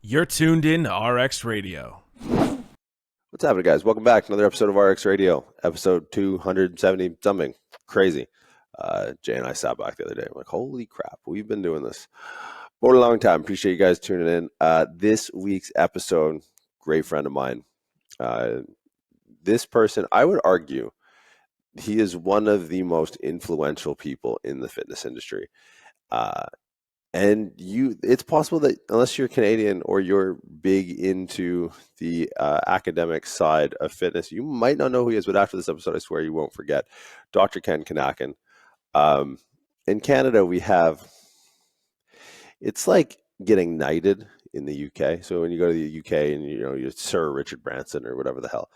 You're tuned in to RX Radio. What's happening, guys? Welcome back to another episode of RX Radio, episode 270 something. Crazy. Jay and I sat back the other day. I'm like, holy crap, we've been doing this for a long time. Appreciate you guys tuning in. This week's episode, great friend of mine. This person, I would argue, he is one of the most influential people in the fitness industry. And it's possible that unless you're Canadian or you're big into the academic side of fitness, you might not know who he is. But after this episode, I swear you won't forget Dr. Ken Kinakin. In Canada, we have, it's like getting knighted in the UK. So when you go to the UK and you're Sir Richard Branson or whatever the hell.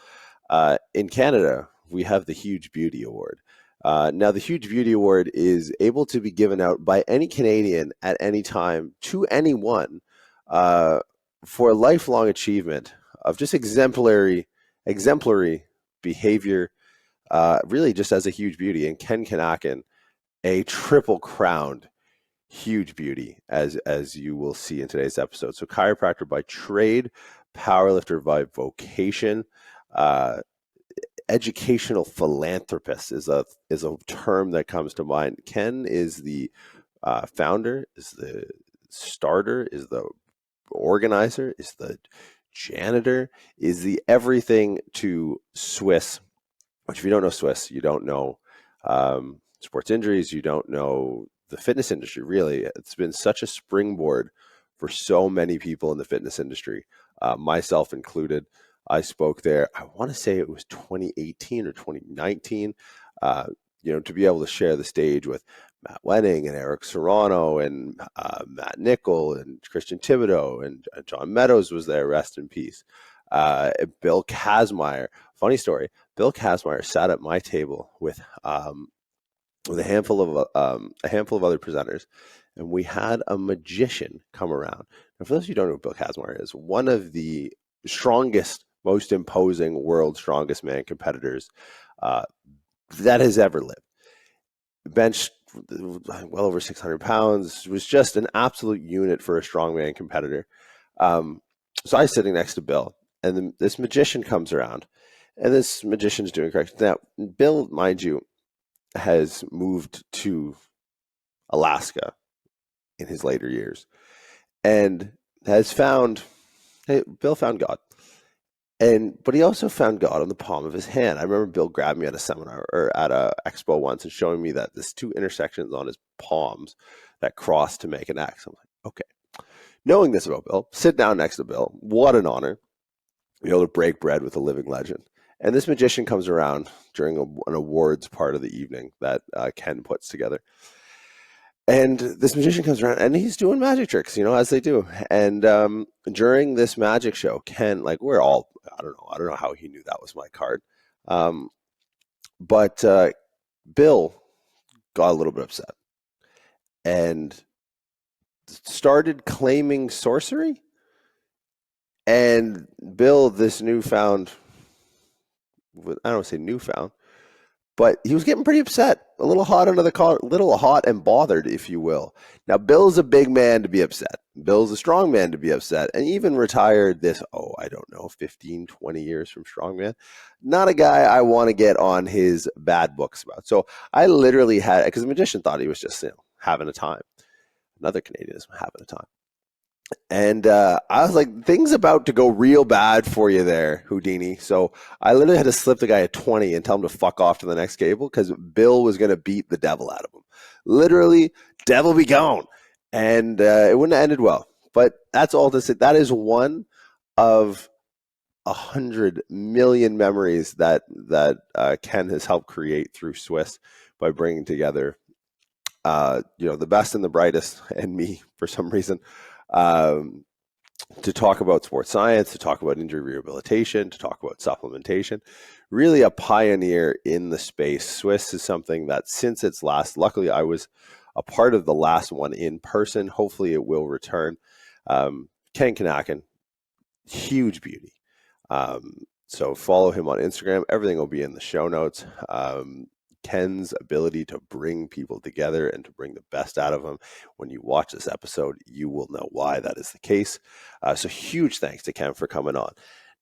In Canada, we have the Huge Beauty Award. Now, the Huge Beauty Award is able to be given out by any Canadian at any time to anyone for a lifelong achievement of just exemplary behavior, really just as a huge beauty. And Ken Kinakin, a triple crowned huge beauty, as you will see in today's episode. So chiropractor by trade, powerlifter by vocation, educational philanthropist is a term that comes to mind. Ken is the founder, is the starter, is the organizer, is the janitor, is the everything to SWIS. Which, if you don't know SWIS, you don't know sports injuries, you don't know the fitness industry. Really, it's been such a springboard for so many people in the fitness industry, myself included. I spoke there, I want to say it was 2018 or 2019, to be able to share the stage with Matt Wenning and Eric Serrano and Matt Nickel and Christian Thibodeau and John Meadows was there, rest in peace. Bill Kazmaier, funny story, Bill Kazmaier sat at my table with a handful of other presenters, and we had a magician come around. Now, for those of you who don't know who Bill Kazmaier is, one of the strongest, most imposing, world's strongest man competitors that has ever lived. Benched well over 600 pounds, was just an absolute unit for a strongman competitor. So I was sitting next to Bill, and then this magician comes around, and this magician's doing correct. Now, Bill, mind you, has moved to Alaska in his later years and has Bill found God. But he also found God on the palm of his hand. I remember Bill grabbed me at a seminar or at a expo once and showing me that there's two intersections on his palms that cross to make an X. I'm like, okay. Knowing this about Bill, sit down next to Bill. What an honor. Be able to break bread with a living legend. And this magician comes around during an awards part of the evening that Ken puts together. And this magician comes around and he's doing magic tricks, as they do. And during this magic show, Ken, we're all, I don't know how he knew that was my card. But Bill got a little bit upset and started claiming sorcery. And Bill, this newfound, I don't want to say newfound, but he was getting pretty upset, a little hot under the collar, little hot and bothered, if you will. Now, Bill's a big man to be upset. Bill's a strong man to be upset, and even retired 15, 20 years from strongman. Not a guy I want to get on his bad books about. So I literally had, because the magician thought he was just having a time. Another Canadian is having a time. And I was like, things about to go real bad for you there, Houdini. So I literally had to slip the guy a 20 and tell him to fuck off to the next table because Bill was going to beat the devil out of him. Literally, devil be gone. And it wouldn't have ended well. But that's all to say. That is one of 100 million memories that Ken has helped create through SWIS by bringing together, the best and the brightest and me for some reason. To talk about sports science, to talk about injury rehabilitation, to talk about supplementation, really a pioneer in the space. SWIS is something that since its last, luckily I was a part of the last one in person. Hopefully it will return. Ken Kinakin, huge beauty. So follow him on Instagram. Everything will be in the show notes. Ken's ability to bring people together and to bring the best out of them. When you watch this episode, you will know why that is the case. So huge thanks to Ken for coming on.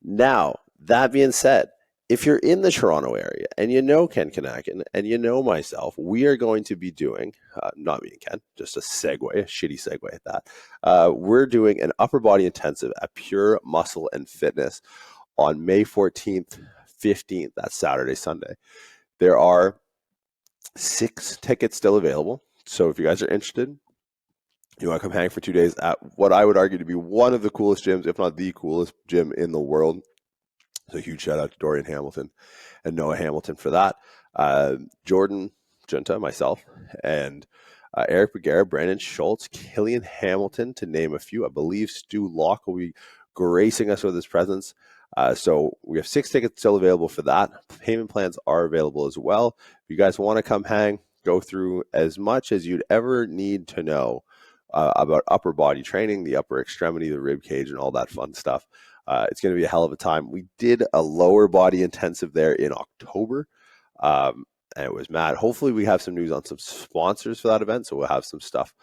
Now, that being said, if you're in the Toronto area and you know Ken Kinakin and you know myself, we are going to be doing, not me and Ken, just a shitty segue at that. We're doing an upper body intensive at Pure Muscle and Fitness on May 14th, 15th, that's Saturday, Sunday. There are 6 tickets still available. So if you guys are interested, you want to come hang for 2 days at what I would argue to be one of the coolest gyms, if not the coolest gym in the world. So huge shout out to Dorian Hamilton and Noah Hamilton for that. Jordan Junta, myself, and Eric Bagara, Brandon Schultz, Killian Hamilton, to name a few. I believe Stu Locke will be gracing us with his presence. So we have 6 tickets still available for that. Payment plans are available as well. If you guys want to come hang, go through as much as you'd ever need to know about upper body training, the upper extremity, the rib cage, and all that fun stuff. It's going to be a hell of a time. We did a lower body intensive there in October, and it was mad. Hopefully we have some news on some sponsors for that event, so we'll have some stuff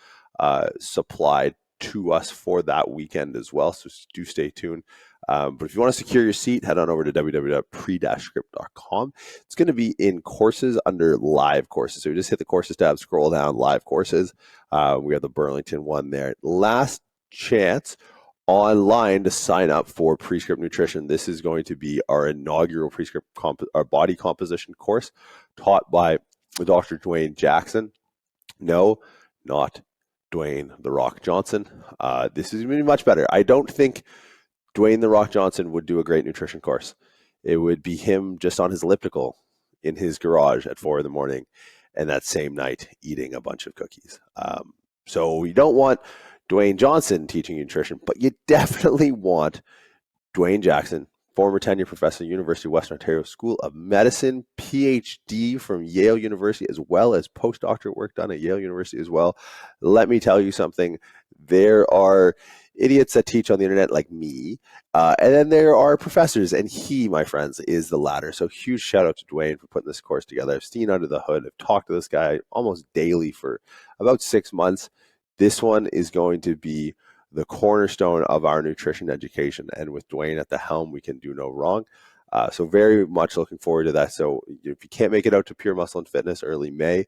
supplied to us for that weekend as well, so do stay tuned. But if you want to secure your seat, head on over to www.pre-script.com. It's going to be in courses under live courses. So you just hit the courses tab, scroll down, live courses. We have the Burlington one there. Last chance online to sign up for Prescript Nutrition. This is going to be our inaugural Prescript our body composition course taught by Dr. Dwayne Jackson. No, not Dwayne The Rock Johnson. This is going to be much better. I don't think Dwayne The Rock Johnson would do a great nutrition course. It would be him just on his elliptical in his garage at 4 a.m. and that same night eating a bunch of cookies. So you don't want Dwayne Johnson teaching nutrition, but you definitely want Dwayne Jackson, former tenured professor, University of Western Ontario School of Medicine, PhD from Yale University, as well as postdoctorate work done at Yale University as well. Let me tell you something. There are idiots that teach on the internet like me, and then there are professors, and he, my friends, is the latter. So huge shout out to Dwayne for putting this course together. I've seen under the hood. I've talked to this guy almost daily for about 6 months. This one is going to be the cornerstone of our nutrition education, and with Dwayne at the helm, we can do no wrong. So very much looking forward to that. So if you can't make it out to Pure Muscle and Fitness early May,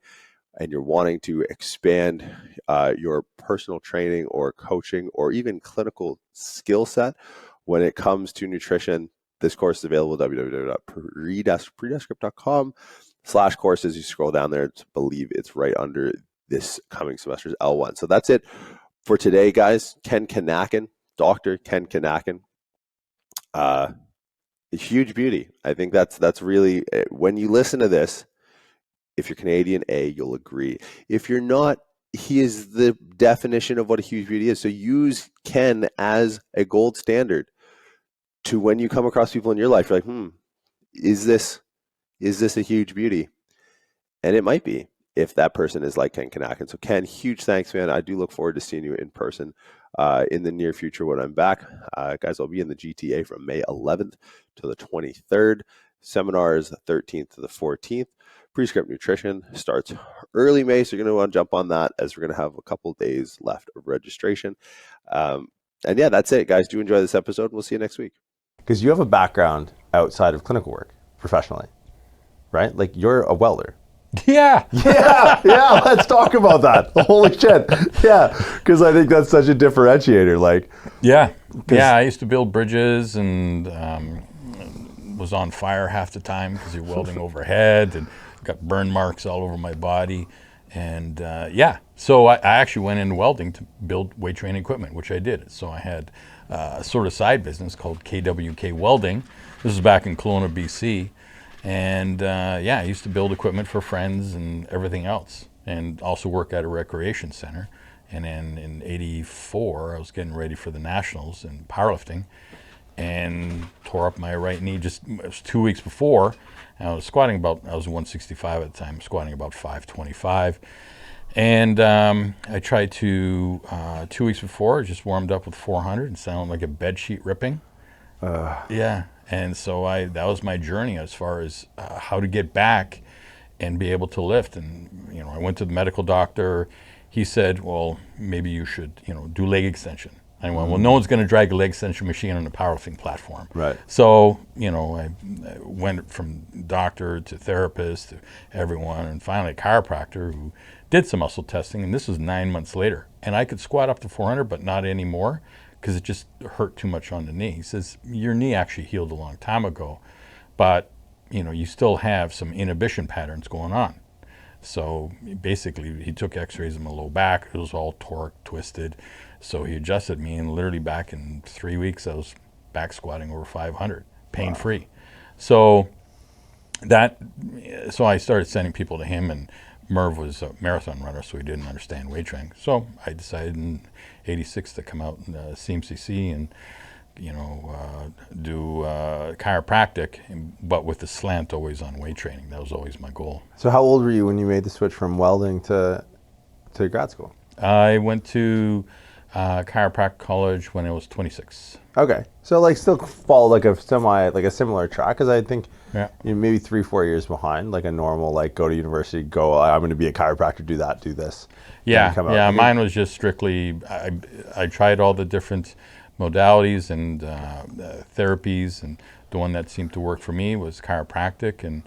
and you're wanting to expand your personal training or coaching or even clinical skill set when it comes to nutrition, this course is available at www.prescript.com/courses. You scroll down there to believe it's right under this coming semester's L1. So that's it for today, guys. Ken Kinakin, Dr. Ken Kinakin, a huge beauty. I think that's really, when you listen to this, if you're Canadian, you'll agree. If you're not, he is the definition of what a huge beauty is. So use Ken as a gold standard to when you come across people in your life, you're like, is this a huge beauty? And it might be, if that person is like Ken Kinakin. So Ken, huge thanks, man. I do look forward to seeing you in person in the near future when I'm back. Guys, I'll be in the GTA from May 11th to the 23rd. Seminars the 13th to the 14th. Prescript Nutrition starts early May, so you're going to want to jump on that, as we're going to have a couple days left of registration. And yeah, that's it, guys. Do enjoy this episode. We'll see you next week. Because you have a background outside of clinical work professionally, right? Like, you're a welder. Yeah. Let's talk about that. Holy shit. Yeah, because I think that's such a differentiator. Like, yeah. I used to build bridges and was on fire half the time because you're welding overhead, and got burn marks all over my body. And so I actually went into welding to build weight training equipment, which I did. So I had a sort of side business called KWK Welding. This was back in Kelowna, BC. And I used to build equipment for friends and everything else, and also work at a recreation center. And then in '84, I was getting ready for the nationals in powerlifting, and tore up my right knee. It was 2 weeks before. I was squatting I was 165 at the time, squatting about 525. And I tried to, 2 weeks before, just warmed up with 400 and sounded like a bed sheet ripping. And so that was my journey as far as how to get back and be able to lift. And, you know, I went to the medical doctor. He said, well, maybe you should, you know, do leg extension. I went, well, no one's going to drag a leg extension machine on a powerlifting platform. Right. So, you know, I went from doctor to therapist to everyone, and finally a chiropractor who did some muscle testing, and this was 9 months later. And I could squat up to 400, but not anymore because it just hurt too much on the knee. He says, your knee actually healed a long time ago, but, you know, you still have some inhibition patterns going on. So basically, he took x-rays of my low back. It was all torqued, twisted. So he adjusted me, and literally back in 3 weeks, I was back squatting over 500, pain-free. Wow. So I started sending people to him, and Merv was a marathon runner, so he didn't understand weight training. So I decided in '86 to come out in CMCC and, you know, do chiropractic, but with the slant always on weight training. That was always my goal. So how old were you when you made the switch from welding to grad school? I went to chiropractic college when I was 26. Okay, so like still follow like a similar track, because I think you know, maybe 3-4 years behind, like a normal, like go to university, I'm going to be a chiropractor, do that, do this. Yeah. Mine was just strictly. I tried all the different modalities and therapies, and the one that seemed to work for me was chiropractic, and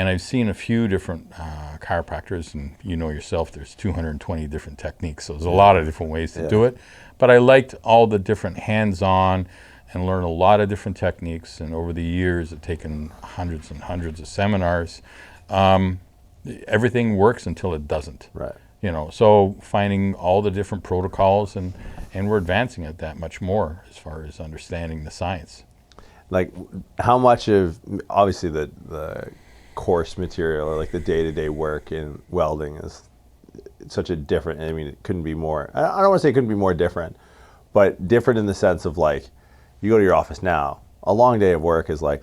I've seen a few different chiropractors, and you know yourself, there's 220 different techniques, so there's a lot of different ways to do it. But I liked all the different hands-on and learned a lot of different techniques, and over the years I've taken hundreds and hundreds of seminars. Everything works until it doesn't. Right. You know, so finding all the different protocols, and we're advancing at that much more as far as understanding the science. Like how much of, obviously the course material or like the day-to-day work in welding is such a different, I mean, it couldn't be more, I don't want to say it couldn't be more different, but different in the sense of like, you go to your office now, a long day of work is like,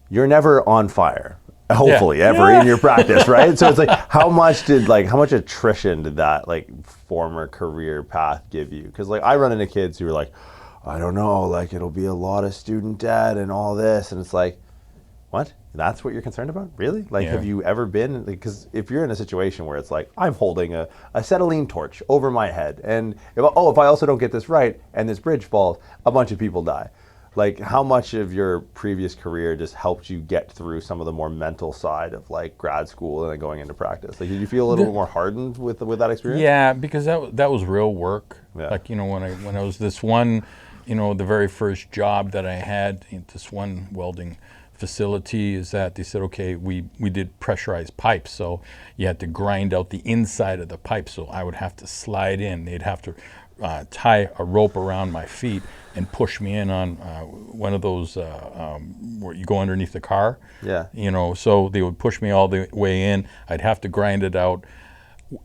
you're never on fire, hopefully, ever in your practice, right? So it's like, how much attrition did that like former career path give you? Because like I run into kids who are like, I don't know, like it'll be a lot of student debt and all this, and it's like, what? That's what you're concerned about? Really? Like, have you ever been, because if you're in a situation where it's like, I'm holding a acetylene torch over my head, and if I also don't get this right, and this bridge falls, a bunch of people die. Like, how much of your previous career just helped you get through some of the more mental side of like grad school and then going into practice? Like, did you feel a little bit more hardened with that experience? Yeah, because that was real work. Yeah. Like, you know, when I was this one, you know, the very first job that I had in this one welding facility is that they said, okay, we did pressurized pipes, so you had to grind out the inside of the pipe, so I would have to slide in. They'd have to tie a rope around my feet and push me in on one of those where you go underneath the car. Yeah. You know, so they would push me all the way in. I'd have to grind it out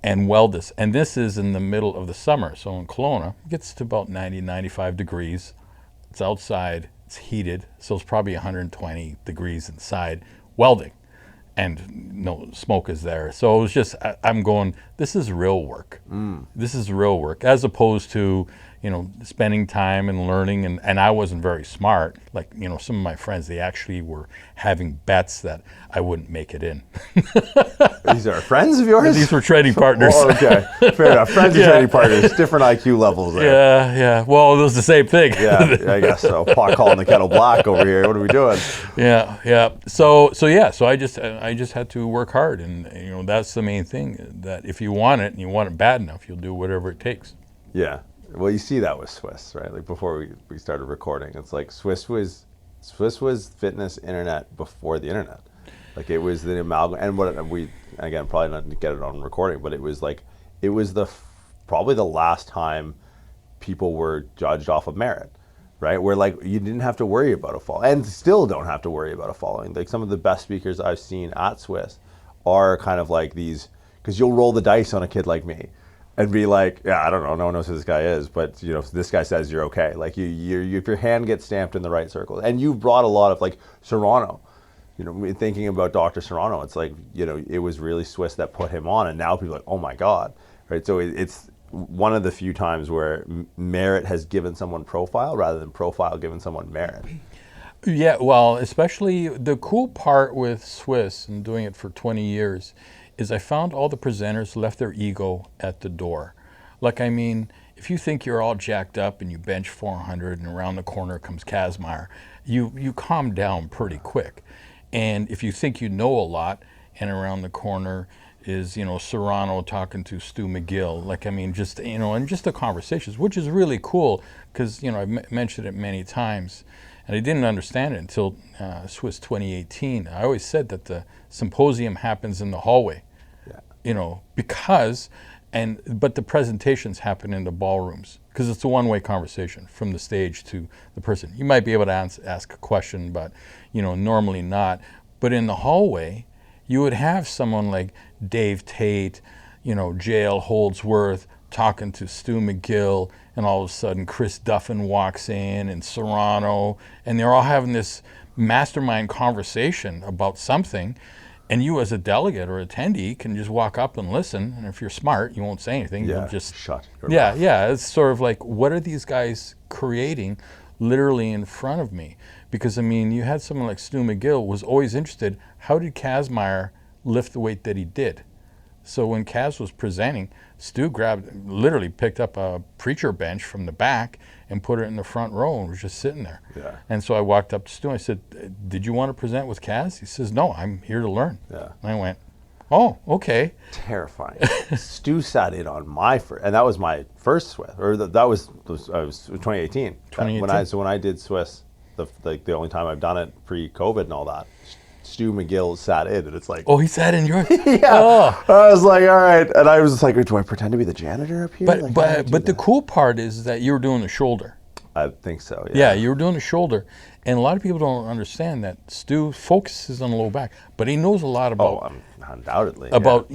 and weld this. And this is in the middle of the summer. So in Kelowna, it gets to about 90, 95 degrees. It's outside. It's heated, so it's probably 120 degrees inside welding, and no smoke is there. So it was just, I'm going, this is real work. This is real work, as opposed to, you know, spending time and learning. And I wasn't very smart. Like, you know, some of my friends, they actually were having bets that I wouldn't make it in. These are friends of yours? These were training partners. Oh, okay, fair enough. Friends and training partners, different IQ levels there. Yeah. Well, it was the same thing. Yeah, I guess so. Pot calling the kettle black over here. What are we doing? Yeah. So I just had to work hard, and you know, that's the main thing. That if you want it and you want it bad enough, you'll do whatever it takes. Yeah. Well, you see that with SWIS, right? Like before we started recording, it's like SWIS was fitness internet before the internet. Like it was the amalgam, and what we, again, probably not to get it on recording, but it was like, it was probably the last time people were judged off of merit, right? Where like you didn't have to worry about a fall, and still don't have to worry about a following. Like some of the best speakers I've seen at SWIS are kind of like these, because you'll roll the dice on a kid like me and be like, yeah, I don't know, no one knows who this guy is, but you know, this guy says you're okay. Like you if your hand gets stamped in the right circle, and you've brought a lot of like Serrano. You know, thinking about Dr. Serrano, it's like, you know, it was really SWIS that put him on, and now people are like, oh my God, right? So it's one of the few times where merit has given someone profile rather than profile given someone merit. Yeah, well, especially the cool part with SWIS and doing it for 20 years is I found all the presenters left their ego at the door. Like, I mean, if you think you're all jacked up and you bench 400 and around the corner comes Kazmaier, you calm down pretty quick. And if you think you know a lot and around the corner is, Serrano talking to Stu McGill, like, I mean, just, and just the conversations, which is really cool because, I've mentioned it many times. And I didn't understand it until SWIS 2018. I always said that the symposium happens in the hallway, but the presentations happen in the ballrooms because it's a one-way conversation from the stage to the person. You might be able to ask a question, but normally not. But in the hallway, you would have someone like Dave Tate, J.L. Holdsworth talking to Stu McGill, and all of a sudden Chris Duffin walks in and Serrano, and they're all having this mastermind conversation about something, and you as a delegate or attendee can just walk up and listen, and if you're smart, you won't say anything. Yeah, You'll just shut. Yeah, it's sort of like, what are these guys creating literally in front of me? Because, I mean, you had someone like Stu McGill was always interested, how did Kazmaier lift the weight that he did? So when Kaz was presenting, Stu literally picked up a preacher bench from the back and put it in the front row and was just sitting there. Yeah. And so I walked up to Stu and I said, did you want to present with Kaz? He says, no, I'm here to learn. Yeah. And I went, oh, okay. Terrifying. Stu sat in on my first, and that was my first SWIS, or that was 2018. 2018. When I did SWIS, the only time I've done it pre-COVID and all that, Stu McGill sat in, and it's like, Oh, he sat in yours? yeah. Oh. I was like, all right, and I was just like, do I pretend to be the janitor up here? But Like, how do I do but the that? cool part is that you were doing the shoulder. I think so. Yeah, you were doing the shoulder. And a lot of people don't understand that Stu focuses on the low back, but he knows a lot about Undoubtedly. about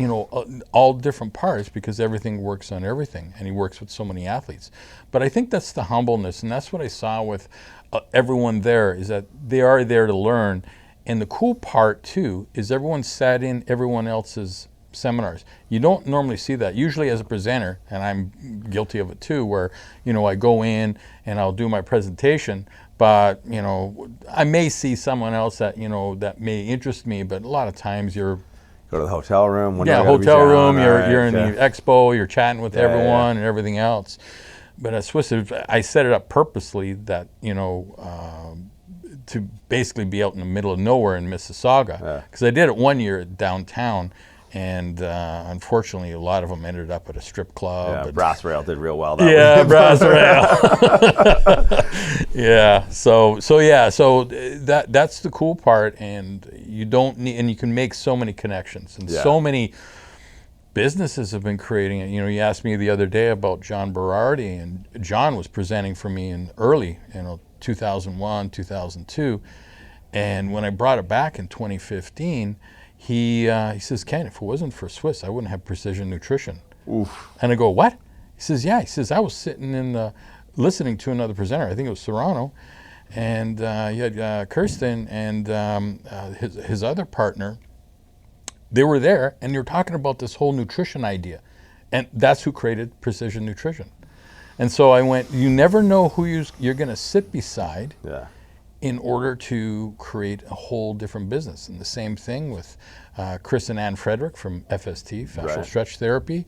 all different parts because everything works on everything, and he works with so many athletes. But I think that's the humbleness, and that's what I saw with everyone there, is that they are there to learn. And the cool part too is everyone sat in everyone else's seminars. You don't normally see that. Usually as a presenter, and I'm guilty of it too, where I go in and I'll do my presentation, but I may see someone else that that may interest me, but a lot of times you're Go to the hotel room. hotel room. You're in the expo. You're chatting with everyone and everything else. But at SWIS, I set it up purposely that to basically be out in the middle of nowhere in Mississauga, because I did it one year downtown, and unfortunately a lot of them ended up at a strip club. Yeah, Brass Rail did real well that way. Brass Rail. Yeah, so that's the cool part, and you don't need, and you can make so many connections, and so many businesses have been creating it. You asked me the other day about John Berardi, and John was presenting for me in early 2001, 2002, and when I brought it back in 2015, he says, Ken, if it wasn't for SWIS, I wouldn't have precision nutrition. Oof. And I go, what? He says, yeah. He says, I was sitting listening to another presenter, I think it was Serrano, and you had Kirsten and his other partner. They were there, and they were talking about this whole nutrition idea, and that's who created precision nutrition. And so I went, you never know who you're going to sit beside in order to create a whole different business. And the same thing with Chris and Ann Frederick from FST, Fascial Stretch Therapy.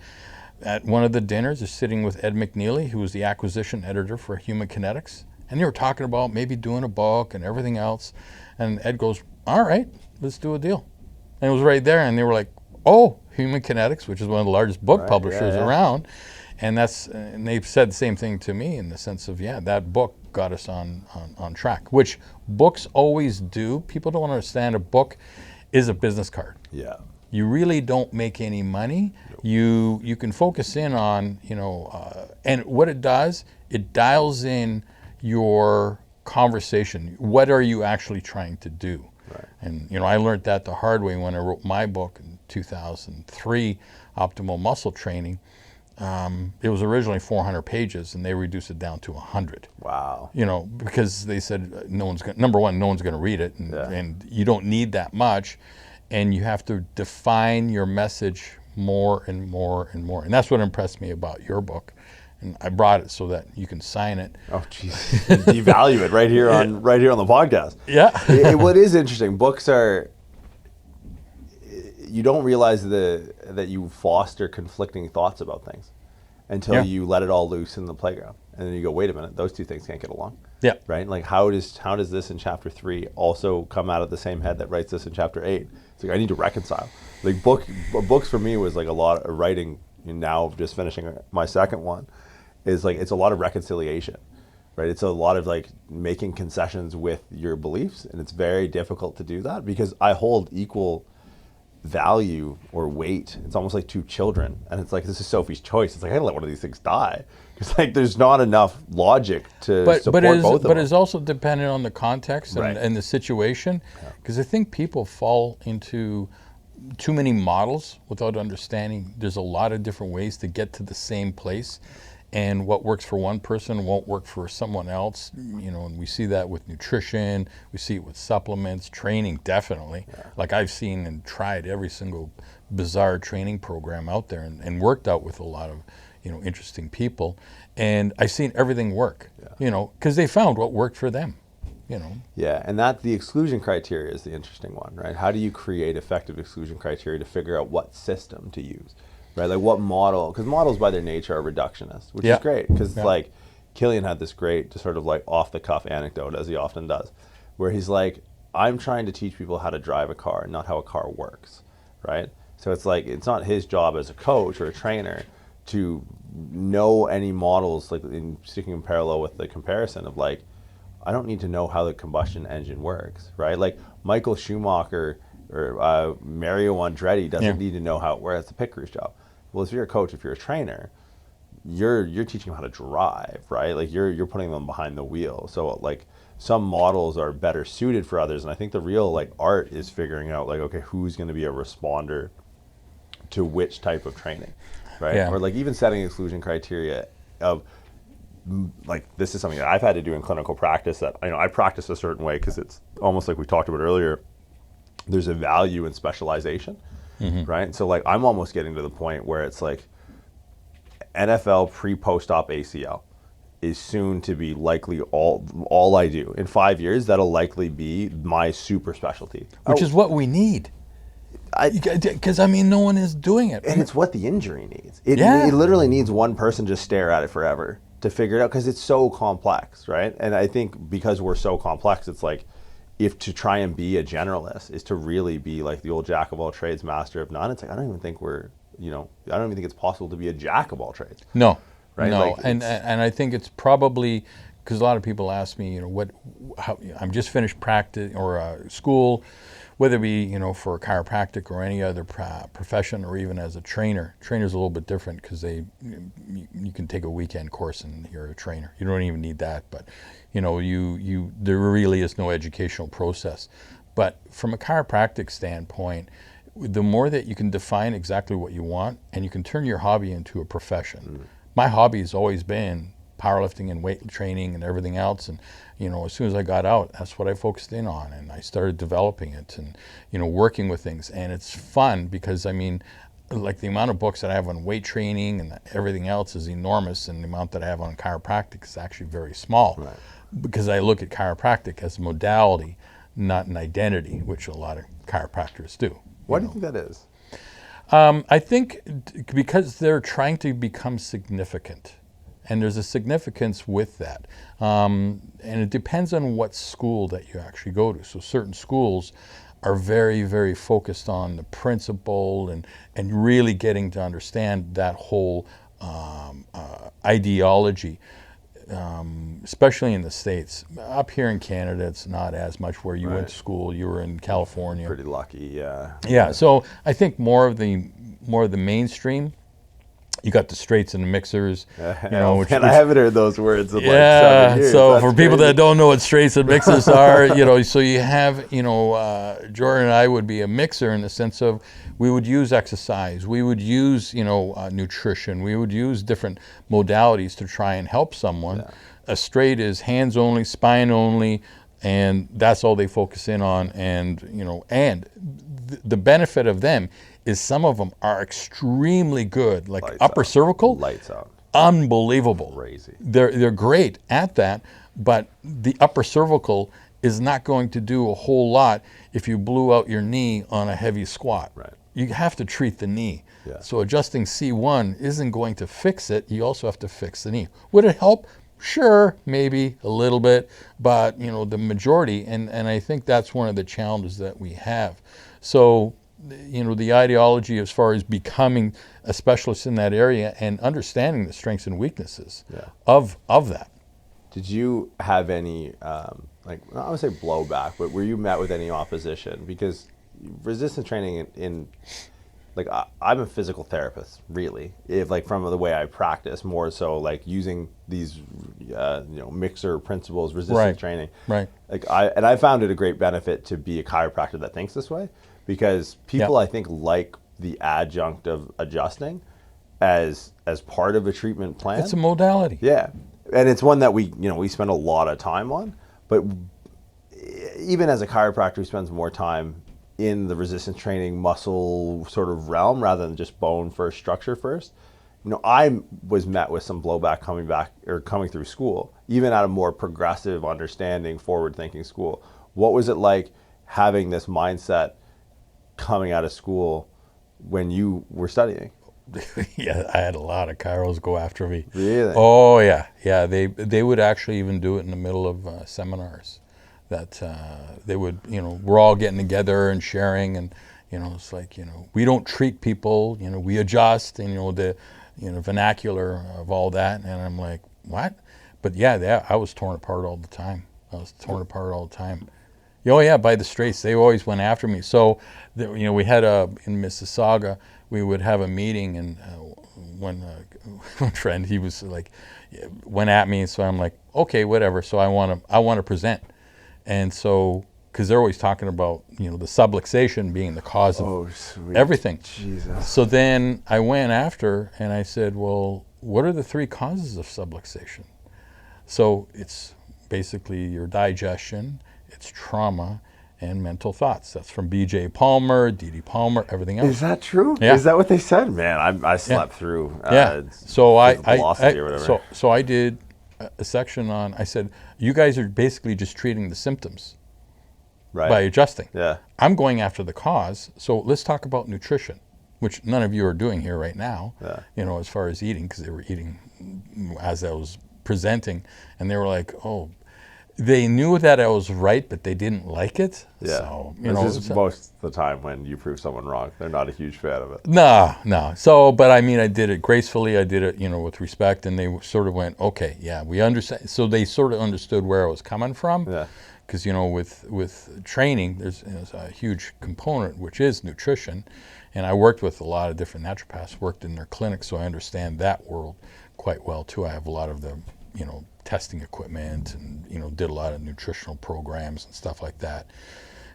At one of the dinners, they're sitting with Ed McNeely, who was the acquisition editor for Human Kinetics. And they were talking about maybe doing a book and everything else. And Ed goes, all right, let's do a deal. And it was right there. And they were like, oh, Human Kinetics, which is one of the largest book publishers around. And they've said the same thing to me in the sense of, that book got us on track, which books always do. People don't understand a book is a business card. Yeah. You really don't make any money. Nope. You can focus in on, and what it does, it dials in your conversation. What are you actually trying to do? Right. And, I learned that the hard way when I wrote my book in 2003, Optimal Muscle Training. It was originally 400 pages, and they reduced it down to 100. Wow. Because they said no one's going to read it, and you don't need that much, and you have to define your message more and more and more. And that's what impressed me about your book. And I brought it so that you can sign it. Oh, jeez. Devalue it right here on the podcast. Yeah. What is interesting, books are, you don't realize that you foster conflicting thoughts about things until you let it all loose in the playground. And then you go, wait a minute, those two things can't get along. Yeah. Right? Like how does this in chapter 3 also come out of the same head that writes this in chapter 8? It's like I need to reconcile. Like books for me was like a lot of writing. Now just finishing my second one is like it's a lot of reconciliation, right? It's a lot of like making concessions with your beliefs, and it's very difficult to do that because I hold equal value or weight. It's almost like two children, and it's like this is Sophie's choice. It's like I gotta let one of these things die because like there's not enough logic to support both of them. But it's also dependent on the context Right. and the situation, because I think people fall into too many models without understanding there's a lot of different ways to get to the same place, and what works for one person won't work for someone else. And we see that with nutrition, we see it with supplements, training, definitely. Like I've seen and tried every single bizarre training program out there and worked out with a lot of interesting people, and I've seen everything work, because they found what worked for them. Yeah, and that the exclusion criteria is the interesting one, right? How do you create effective exclusion criteria to figure out what system to use, right? Like what model, because models by their nature are reductionist, which is great, because like Killian had this great, just sort of like off the cuff anecdote, as he often does, where he's like, I'm trying to teach people how to drive a car, not how a car works, right? So it's like, it's not his job as a coach or a trainer to know any models, like sticking in parallel with the comparison of like, I don't need to know how the combustion engine works, right? Like Michael Schumacher or Mario Andretti doesn't need to know how it works. It's a pit crew's job. Well, if you're a coach, if you're a trainer, you're teaching them how to drive, right? Like you're putting them behind the wheel. So like some models are better suited for others, and I think the real like art is figuring out like, okay, who's going to be a responder to which type of training, right? Yeah. Or like even setting exclusion criteria of like this is something that I've had to do in clinical practice, that I practice a certain way because it's almost like we talked about earlier, there's a value in specialization, right? So like I'm almost getting to the point where it's like NFL pre-post-op ACL is soon to be likely all I do. In 5 years, that'll likely be my super specialty. Which is what we need. Because no one is doing it. And it's what the injury needs. It literally needs one person to stare at it forever to figure it out, because it's so complex, right? And I think because we're so complex, it's like, if to try and be a generalist is to really be like the old jack of all trades, master of none, it's like, I don't even think it's possible to be a jack of all trades. No, right? No, Like and I think it's probably, because a lot of people ask me, how I'm just finished practice or school, whether it be, for a chiropractic or any other profession, or even as a trainer. Trainer's a little bit different because you can take a weekend course and you're a trainer. You don't even need that, but there really is no educational process. But from a chiropractic standpoint, the more that you can define exactly what you want, and you can turn your hobby into a profession. My hobby has always been powerlifting and weight training and everything else, and as soon as I got out, that's what I focused in on, and I started developing it and working with things. And it's fun because like the amount of books that I have on weight training and everything else is enormous, and the amount that I have on chiropractic is actually very small, right? Because I look at chiropractic as a modality, not an identity, which a lot of chiropractors do. Why do you think that is? I think because they're trying to become significant. And there's a significance with that. And it depends on what school that you actually go to. So certain schools are very, very focused on the principle and really getting to understand that whole ideology, especially in the States. Up here in Canada, it's not as much where you went to school. You were in California. Pretty lucky, yeah. Yeah, so I think more of the mainstream. You got the straights and the mixers, which I haven't heard those words in like 7 years. So That's for people crazy. that don't know what straights and mixers are, so you have, Jordan and I would be a mixer in the sense of we would use exercise, we would use, nutrition, we would use different modalities to try and help someone. Yeah. A straight is hands only, spine only, and that's all they focus in on. And, and the benefit of them is some of them are extremely good, like lights upper out. cervical. Lights out. unbelievable. Crazy. They're great at that, but the upper cervical is not going to do a whole lot if you blew out your knee on a heavy squat. Right. You have to treat the knee. Yeah. So adjusting C1 isn't going to fix it. You also have to fix the knee. Would it help? Sure, maybe a little bit, but the majority, and I think that's one of the challenges that we have. So, the ideology as far as becoming a specialist in that area and understanding the strengths and weaknesses of that. Did you have any, I would say blowback, but were you met with any opposition? Because resistance training I'm a physical therapist, really. If from the way I practice, more so using these, mixer principles, resistance training. Right. I found it a great benefit to be a chiropractor that thinks this way, because people I think like the adjunct of adjusting as part of a treatment plan. It's a modality. Yeah, and it's one that we spend a lot of time on. But even as a chiropractor who spends more time in the resistance training muscle sort of realm rather than just bone first, structure first, I was met with some blowback coming through school, even at a more progressive, understanding, forward-thinking school. What was it like having this mindset coming out of school when you were studying? Yeah, I had a lot of chiros go after me. Really? Oh yeah. They would actually even do it in the middle of seminars. That they would, we're all getting together and sharing, and it's we don't treat people, we adjust, and the vernacular of all that, and I'm like, what? But I was torn apart all the time. Oh yeah, by the straights, they always went after me. So, we had in Mississauga, we would have a meeting, and one friend, he was went at me, so I'm like, okay, whatever. So I want to present. And so, because they're always talking about, the subluxation being the cause of everything. Jesus. So then I went after and I said, well, what are the 3 causes of subluxation? So it's basically your digestion, it's trauma, and mental thoughts. That's from B.J. Palmer, D.D. Palmer, everything else. Is that true? Yeah. Is that what they said? Man, I slept through. So velocity or whatever. So I did a section on. I said, you guys are basically just treating the symptoms by adjusting. Yeah. I'm going after the cause. So let's talk about nutrition, which none of you are doing here right now. Yeah. As far as eating, because they were eating as I was presenting, and they were like, oh. They knew that I was right, but they didn't like it. Yeah. So, this is most of the time when you prove someone wrong. They're not a huge fan of it. No. So, but I did it gracefully. I did it, with respect, and they sort of went, okay, yeah, we understand. So they sort of understood where I was coming from. Yeah. Because, with training, there's a huge component, which is nutrition. And I worked with a lot of different naturopaths, worked in their clinics, so I understand that world quite well, too. I have a lot of the, testing equipment and, did a lot of nutritional programs and stuff like that.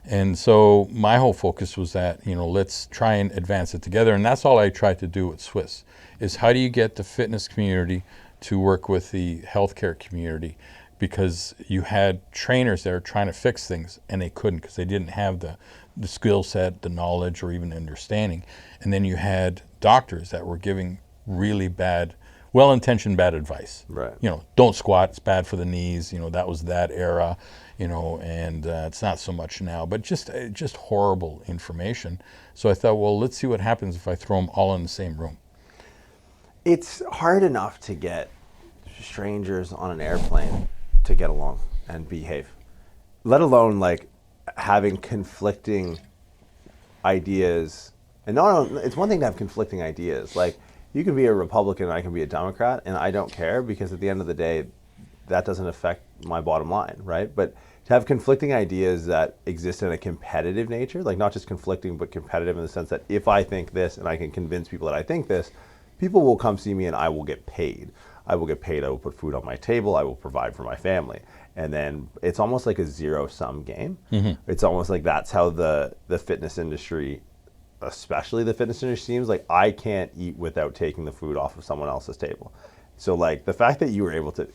And so my whole focus was that, let's try and advance it together. And that's all I tried to do at SWIS, is how do you get the fitness community to work with the healthcare community? Because you had trainers there trying to fix things, and they couldn't because they didn't have the skill set, the knowledge, or even understanding. And then you had doctors that were giving really bad, well-intentioned bad advice. Right. Don't squat, it's bad for the knees. That was that era, and it's not so much now, but just horrible information. So I thought, well, let's see what happens if I throw them all in the same room. It's hard enough to get strangers on an airplane to get along and behave, let alone having conflicting ideas. And it's one thing to have conflicting ideas. You can be a Republican and I can be a Democrat, and I don't care, because at the end of the day, that doesn't affect my bottom line, right? But to have conflicting ideas that exist in a competitive nature, not just conflicting, but competitive in the sense that if I think this and I can convince people that I think this, people will come see me and I will get paid. I will put food on my table, I will provide for my family. And then it's almost like a zero-sum game. Mm-hmm. It's almost like that's how the fitness industry, especially the fitness industry, seems like I can't eat without taking the food off of someone else's table. So the fact that you were able to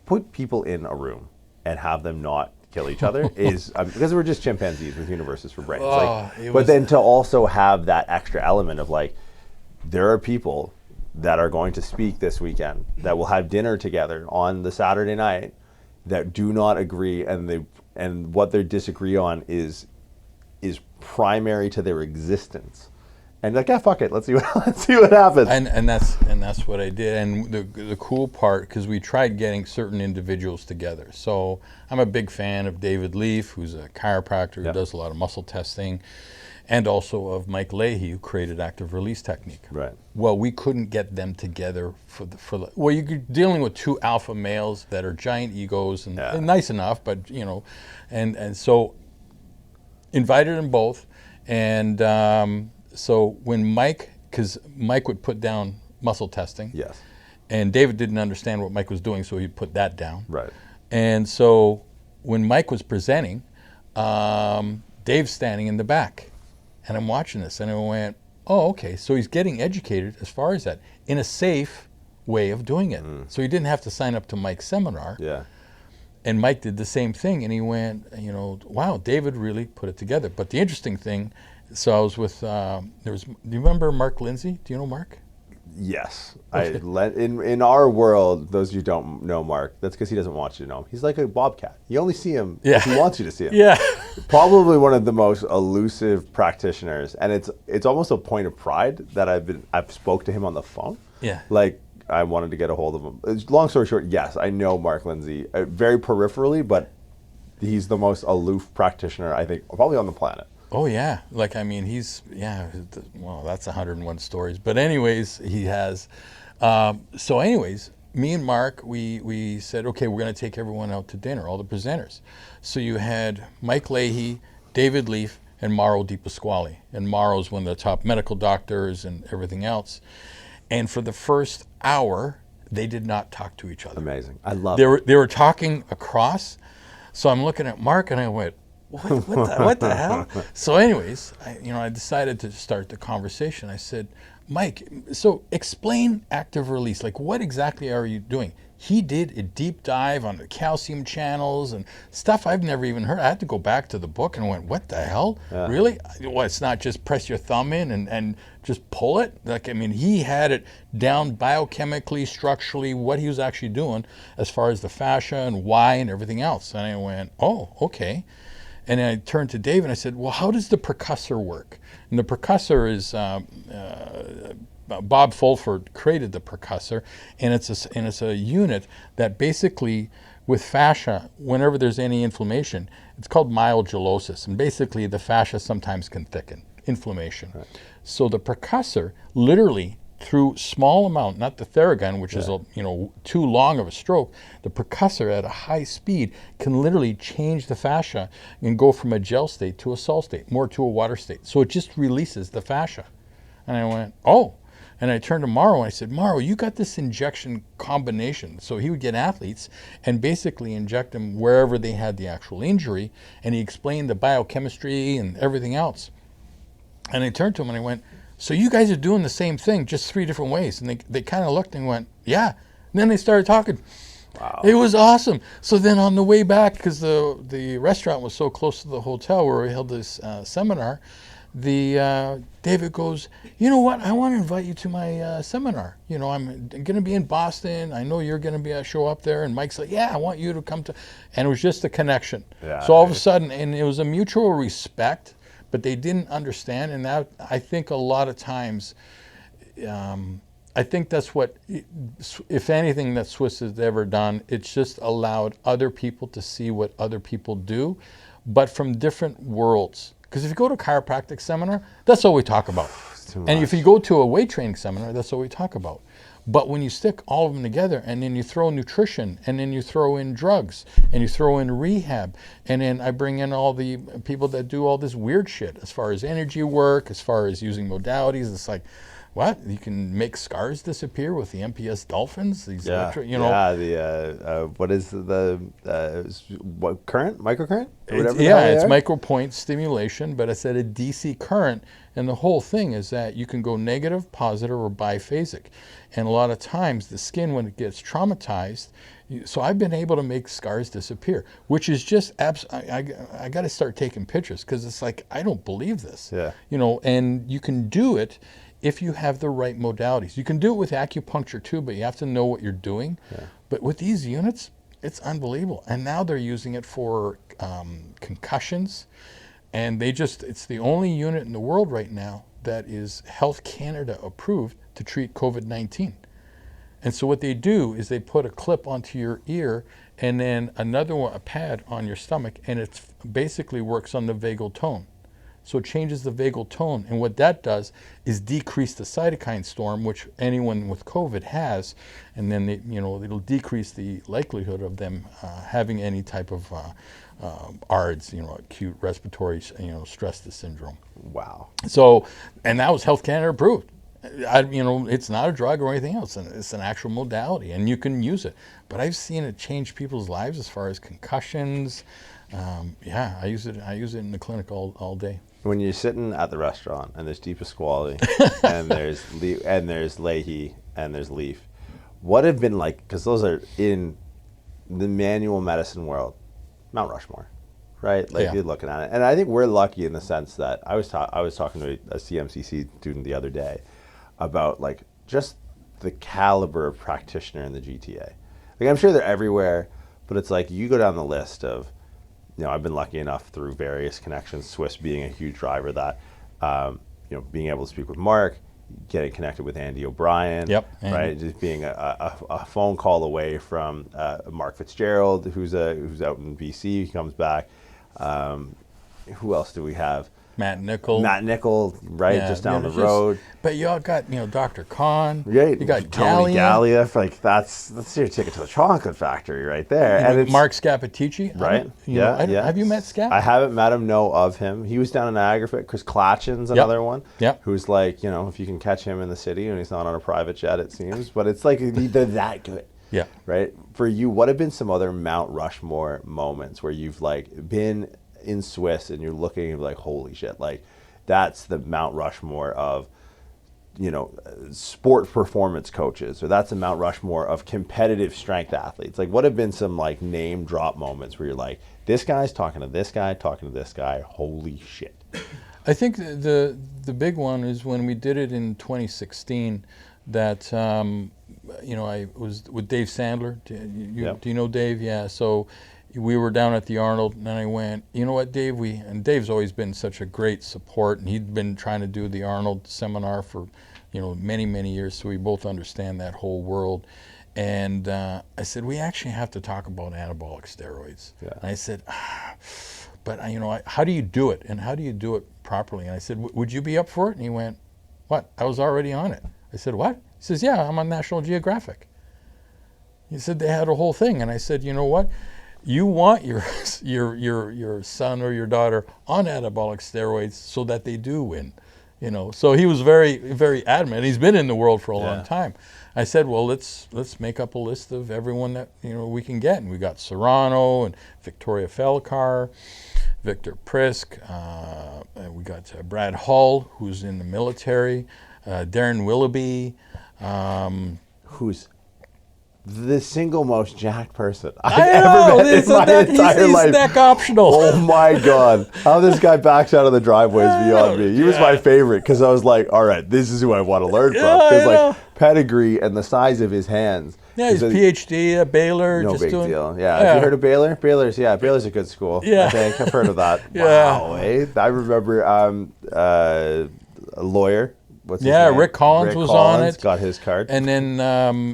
put people in a room and have them not kill each other is because we're just chimpanzees with universes for brains. But then to also have that extra element of there are people that are going to speak this weekend, that will have dinner together on the Saturday night, that do not agree, and what they disagree on is primary to their existence. And like, yeah, fuck it, let's see what happens. And that's what I did. And the cool part, because we tried getting certain individuals together. So I'm a big fan of David Leaf, who's a chiropractor who does a lot of muscle testing, and also of Mike Leahy, who created active release technique. Right. Well, we couldn't get them together well, you're dealing with two alpha males that are giant egos and nice enough, but and so invited them both, and so when because Mike would put down muscle testing, Yes. and David didn't understand what Mike was doing, so he'd put that down. Right. And so when Mike was presenting, Dave's standing in the back. And I'm watching this, and I went, oh, okay. So he's getting educated as far as that, in a safe way of doing it. So he didn't have to sign up to Mike's seminar. Yeah. And Mike did the same thing, and he went, wow, David really put it together. But the interesting thing, so I was with, do you remember Mark Lindsay? Do you know Mark? Yes. Okay. In our world, those of you who don't know Mark, that's because he doesn't want you to know him. He's like a bobcat. You only see him if he wants you to see him. Yeah. Probably one of the most elusive practitioners, and it's almost a point of pride that I've spoke to him on the phone. Yeah. Like, I wanted to get a hold of him. Long story short, yes, I know Mark Lindsay very peripherally, but he's the most aloof practitioner, I think, probably on the planet. Oh yeah, like I mean, well, that's 101 stories. But anyways, he has. So anyways, me and Mark, we said, okay, we're going to take everyone out to dinner, all the presenters. So you had Mike Leahy, David Leaf, and Mauro Di Pasquale. And Mauro's one of the top medical doctors and everything else. And for the first hour, they did not talk to each other. Amazing. I love it. They were talking across. So I'm looking at Mark and I went, what the hell? So anyways, I decided to start the conversation. I said, Mike, so explain active release. Like, what exactly are you doing? He did a deep dive on the calcium channels and stuff I've never even heard. I had to go back to the book and went, what the hell? Yeah. Really? Well, it's not just press your thumb in and just pull it? Like, I mean, he had it down biochemically, structurally, what he was actually doing as far as the fascia and why and everything else. And I went, oh, okay. And then I turned to Dave and I said, well, how does the percussor work? And the percussor is, Bob Fulford created the percussor, and it's a unit that basically, with fascia, whenever there's any inflammation, it's called myogelosis. And basically the fascia sometimes can thicken, inflammation. Right. So the percussor literally, through small amount, not the Theragun, which is too long of a stroke, the percussor at a high speed can literally change the fascia and go from a gel state to a sol state, more to a water state. So it just releases the fascia. And I went, oh. And I turned to Mauro and I said, Mauro, you got this injection combination. So he would get athletes and basically inject them wherever they had the actual injury. And he explained the biochemistry and everything else. And I turned to him and I went, so you guys are doing the same thing, just 3 different ways. And they kind of looked and went, yeah. And then they started talking. Wow. It was awesome. So then on the way back, because the restaurant was so close to the hotel where we held this seminar, David goes, you know what, I want to invite you to my seminar. I'm going to be in Boston. I know you're going to show up there. And Mike's like, yeah, I want you to come to. And it was just a connection. Yeah, so all of a sudden, and it was a mutual respect, but they didn't understand. And that, I think a lot of times, I think that's what, if anything that SWIS has ever done, it's just allowed other people to see what other people do, but from different worlds. Because if you go to a chiropractic seminar, that's all we talk about. And if you go to a weight training seminar, that's all we talk about. But when you stick all of them together and then you throw nutrition and then you throw in drugs and you throw in rehab and then I bring in all the people that do all this weird shit as far as energy work, as far as using modalities, it's like, what? You can make scars disappear with the MPS dolphins? These what is what current? Microcurrent? It's micropoint stimulation, but it's at a DC current. And the whole thing is that you can go negative, positive, or biphasic. And a lot of times the skin, when it gets traumatized, so I've been able to make scars disappear, which is just, I got to start taking pictures because it's like, I don't believe this. Yeah. And you can do it if you have the right modalities. You can do it with acupuncture too, but you have to know what you're doing. Yeah. But with these units, it's unbelievable. And now they're using it for concussions. And it's the only unit in the world right now that is Health Canada approved to treat COVID-19. And so what they do is they put a clip onto your ear and then another one, a pad on your stomach, and it basically works on the vagal tone. So it changes the vagal tone. And what that does is decrease the cytokine storm, which anyone with COVID has, and then it'll decrease the likelihood of them having any type of ARDS, acute respiratory stress syndrome. Wow. So, and that was Health Canada approved. It's not a drug or anything else, and it's an actual modality, and you can use it. But I've seen it change people's lives as far as concussions. I use it in the clinic all day. When you're sitting at the restaurant and there's Deep Pasquale and there's Leahy and there's Leaf, what have been like? Because those are in the manual medicine world, Mount Rushmore, right? Like you're looking at it, and I think we're lucky in the sense that I was talking to a CMCC student the other day about like just the caliber of practitioner in the GTA. Like I'm sure they're everywhere, but it's like you go down the list of, I've been lucky enough through various connections, SWIS being a huge driver of that, being able to speak with Mark, getting connected with Andy O'Brien, right? Just being a phone call away from Mark Fitzgerald, who's out in BC, he comes back. Who else do we have? Matt Nickel, right, just down the road. But you all got, Dr. Khan. Yeah, you got Tony Gallia. Like that's your ticket to the chocolate factory right there. And it's Mark Scappaticci, right? Have you met Scap? I haven't met him. Know of him. He was down in Niagara. Chris Klatchin's another one. Who's like, if you can catch him in the city and he's not on a private jet, it seems. But it's like they're that good. Yeah. Right. For you, what have been some other Mount Rushmore moments where you've like been in SWIS and you're looking and like, holy shit, like that's the Mount Rushmore of sport performance coaches, or that's the Mount Rushmore of competitive strength athletes? Like what have been some like name drop moments where you're like, this guy's talking to this guy, holy shit? I think the big one is when we did it in 2016 that I was with Dave Sandler. Do you know Dave? Yeah. So we were down at the Arnold, and I went, you know what, Dave? And Dave's always been such a great support, and he'd been trying to do the Arnold seminar for, many, many years, so we both understand that whole world. And I said, we actually have to talk about anabolic steroids. Yeah. And I said, but how do you do it, and how do you do it properly? And I said, would you be up for it? And he went, what? I was already on it. I said, what? He says, yeah, I'm on National Geographic. He said they had a whole thing, and I said, you know what? You want your son or your daughter on anabolic steroids so that they do win, So he was very, very adamant. He's been in the world for a long time. I said, well, let's make up a list of everyone that we can get, and we got Serrano and Victoria Felkar, Victor Prisk, and we got Brad Hull, who's in the military, Darren Willoughby, who's the single most jacked person I've ever met in my entire life. He's neck optional. Oh my God. How this guy backs out of the driveway is beyond me. He was my favorite because I was like, all right, this is who I want to learn from. Because like pedigree and the size of his hands. Yeah, he's PhD at Baylor. No big deal. Yeah. Have you heard of Baylor? Baylor's a good school. Yeah. I think I've heard of that. Wow. I remember a lawyer. What's his name? Rick Collins was on it. Got his card. And then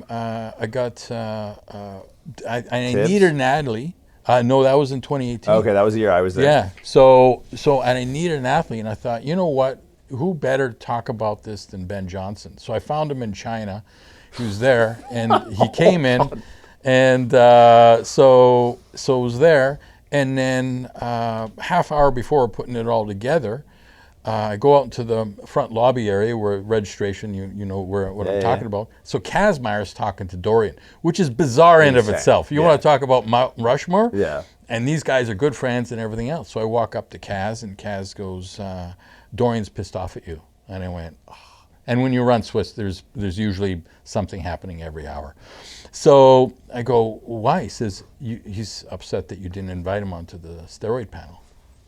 I got I needed Natalie. No, that was in 2018. Okay, that was the year I was there. Yeah. So and I needed an athlete, and I thought, you know what? Who better to talk about this than Ben Johnson? So I found him in China. He was there, and he came in, and so it was there. And then half hour before we're putting it all together, I go out into the front lobby area where registration, you know what I'm talking about. So Kazmaier's talking to Dorian, which is bizarre in of itself. You want to talk about Mount Rushmore? Yeah. And these guys are good friends and everything else. So I walk up to Kaz, and Kaz goes, Dorian's pissed off at you. And I went, oh. And when you run SWIS, there's usually something happening every hour. So I go, why? He says, he's upset that you didn't invite him onto the steroid panel.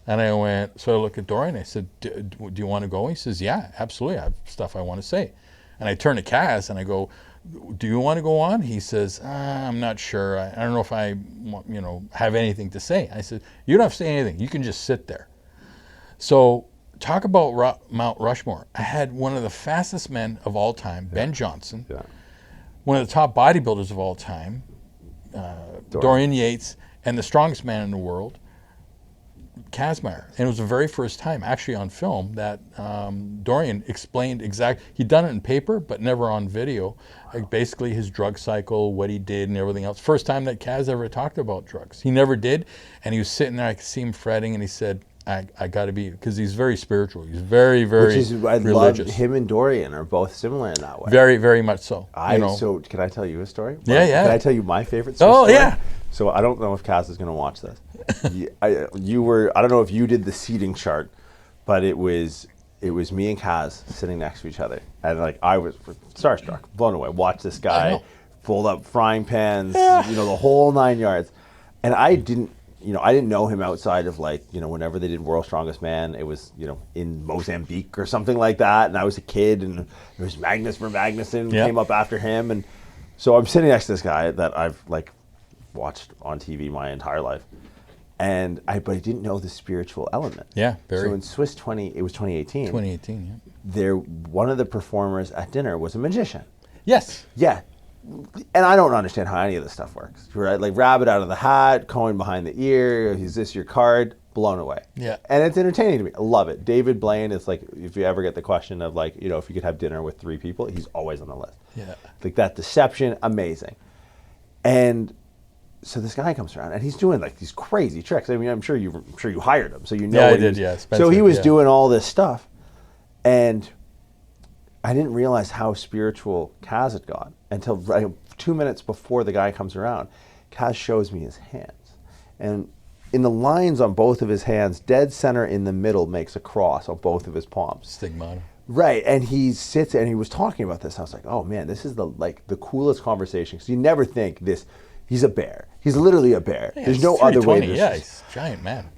And I went, so I look at Dorian, I said, do you want to go? He says, yeah, absolutely, I have stuff I want to say. And I turn to Kaz and I go, do you want to go on? He says, I'm not sure. I don't know if I have anything to say. I said, you don't have to say anything. You can just sit there. So talk about Mount Rushmore. I had one of the fastest men of all time, Ben Johnson, one of the top bodybuilders of all time, Dorian Yates, and the strongest man in the world, Kazmaier. And it was the very first time, actually on film, that Dorian explained he'd done it in paper, but never on video, like basically his drug cycle, what he did and everything else. First time that Kaz ever talked about drugs. He never did, and he was sitting there, I could see him fretting, and he said, I got to be, because he's very spiritual. He's very, very religious. Love him and Dorian are both similar in that way. Very, very much so. So can I tell you a story? Yeah. Can I tell you my favorite story? Oh, yeah. So I don't know if Kaz is going to watch this. I don't know if you did the seating chart, but it was me and Kaz sitting next to each other. And like I was starstruck, blown away. Watch this guy fold up frying pans, the whole 9 yards. And I didn't know him outside of whenever they did World's Strongest Man, it was, in Mozambique or something like that. And I was a kid and there was Magnus Magnuson came up after him. And so I'm sitting next to this guy that I've watched on TV my entire life. But I didn't know the spiritual element. Yeah, very. So in SWIS 2018. 2018, yeah. One of the performers at dinner was a magician. Yes. Yeah. And I don't understand how any of this stuff works, right? Like rabbit out of the hat, coin behind the ear, is this your card? Blown away. Yeah. And it's entertaining to me. I love it. David Blaine is if you ever get the question of if you could have dinner with 3 people, he's always on the list. Yeah. Like that deception, amazing. And so this guy comes around and he's doing these crazy tricks. I mean, I'm sure you hired him, so you know. Yeah, I did. Yeah, Spencer, so he was doing all this stuff, and I didn't realize how spiritual Kaz had gone until 2 minutes before the guy comes around. Kaz shows me his hands, and in the lines on both of his hands, dead center in the middle makes a cross on both of his palms. Stigmata. Right, and he sits and he was talking about this. I was like, oh man, this is the coolest conversation, because you never think this. He's a bear. He's literally a bear. Yeah, there's no other way. He's a giant man.